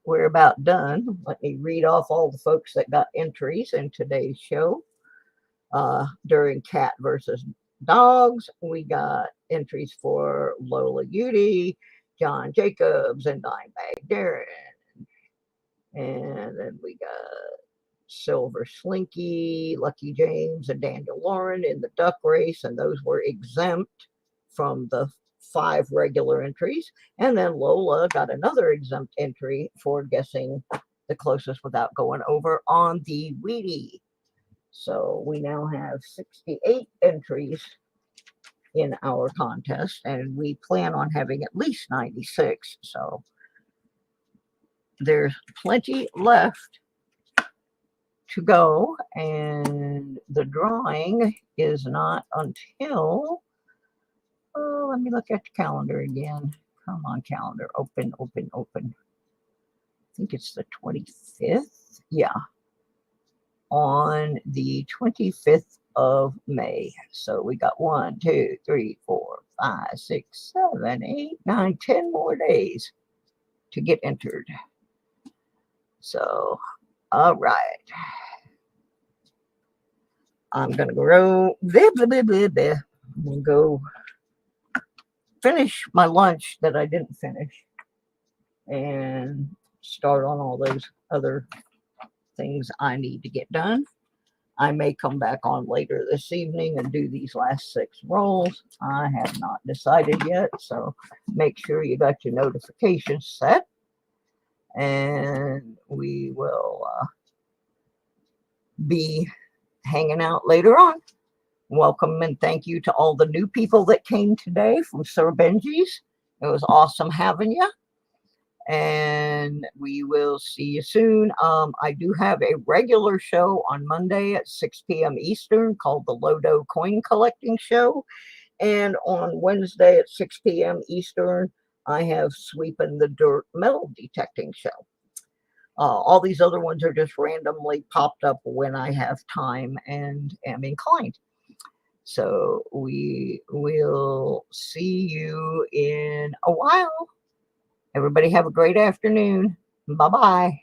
we're about done. Let me read off all the folks that got entries in today's show. During Cat versus Dogs, we got entries for Lola Udy, John Jacobs, and Dimebag Darren. And then we got Silver Slinky, Lucky James, and Daniel Lauren in the duck race, and those were exempt from the 5 regular entries. And then Lola got another exempt entry for guessing the closest without going over on the Wheatie. So we now have 68 entries in our contest, and we plan on having at least 96. So there's plenty left to go, and the drawing is not until, oh, let me look at the calendar again. Come on, calendar, open, open, open. I think it's the 25th. Yeah, on the 25th of May. So we got 1, 2, 3, 4, 5, 6, 7, 8, 9, 10 more days to get entered. So, all right. I'm going to go, I'm going to go finish my lunch that I didn't finish and start on all those other things I need to get done. I may come back on later this evening and do these last 6 rolls. I have not decided yet, so make sure you got your notifications set. And we will be hanging out later on. Welcome and thank you to all the new people that came today from Sir Benji's. It was awesome having you. And we will see you soon. I do have a regular show on Monday at 6 p.m. Eastern called the Lodo Coin Collecting Show. And on Wednesday at 6 p.m. Eastern, I have Sweeping the Dirt Metal Detecting Show. All these other ones are just randomly popped up when I have time and am inclined. So we will see you in a while. Everybody have a great afternoon. Bye-bye.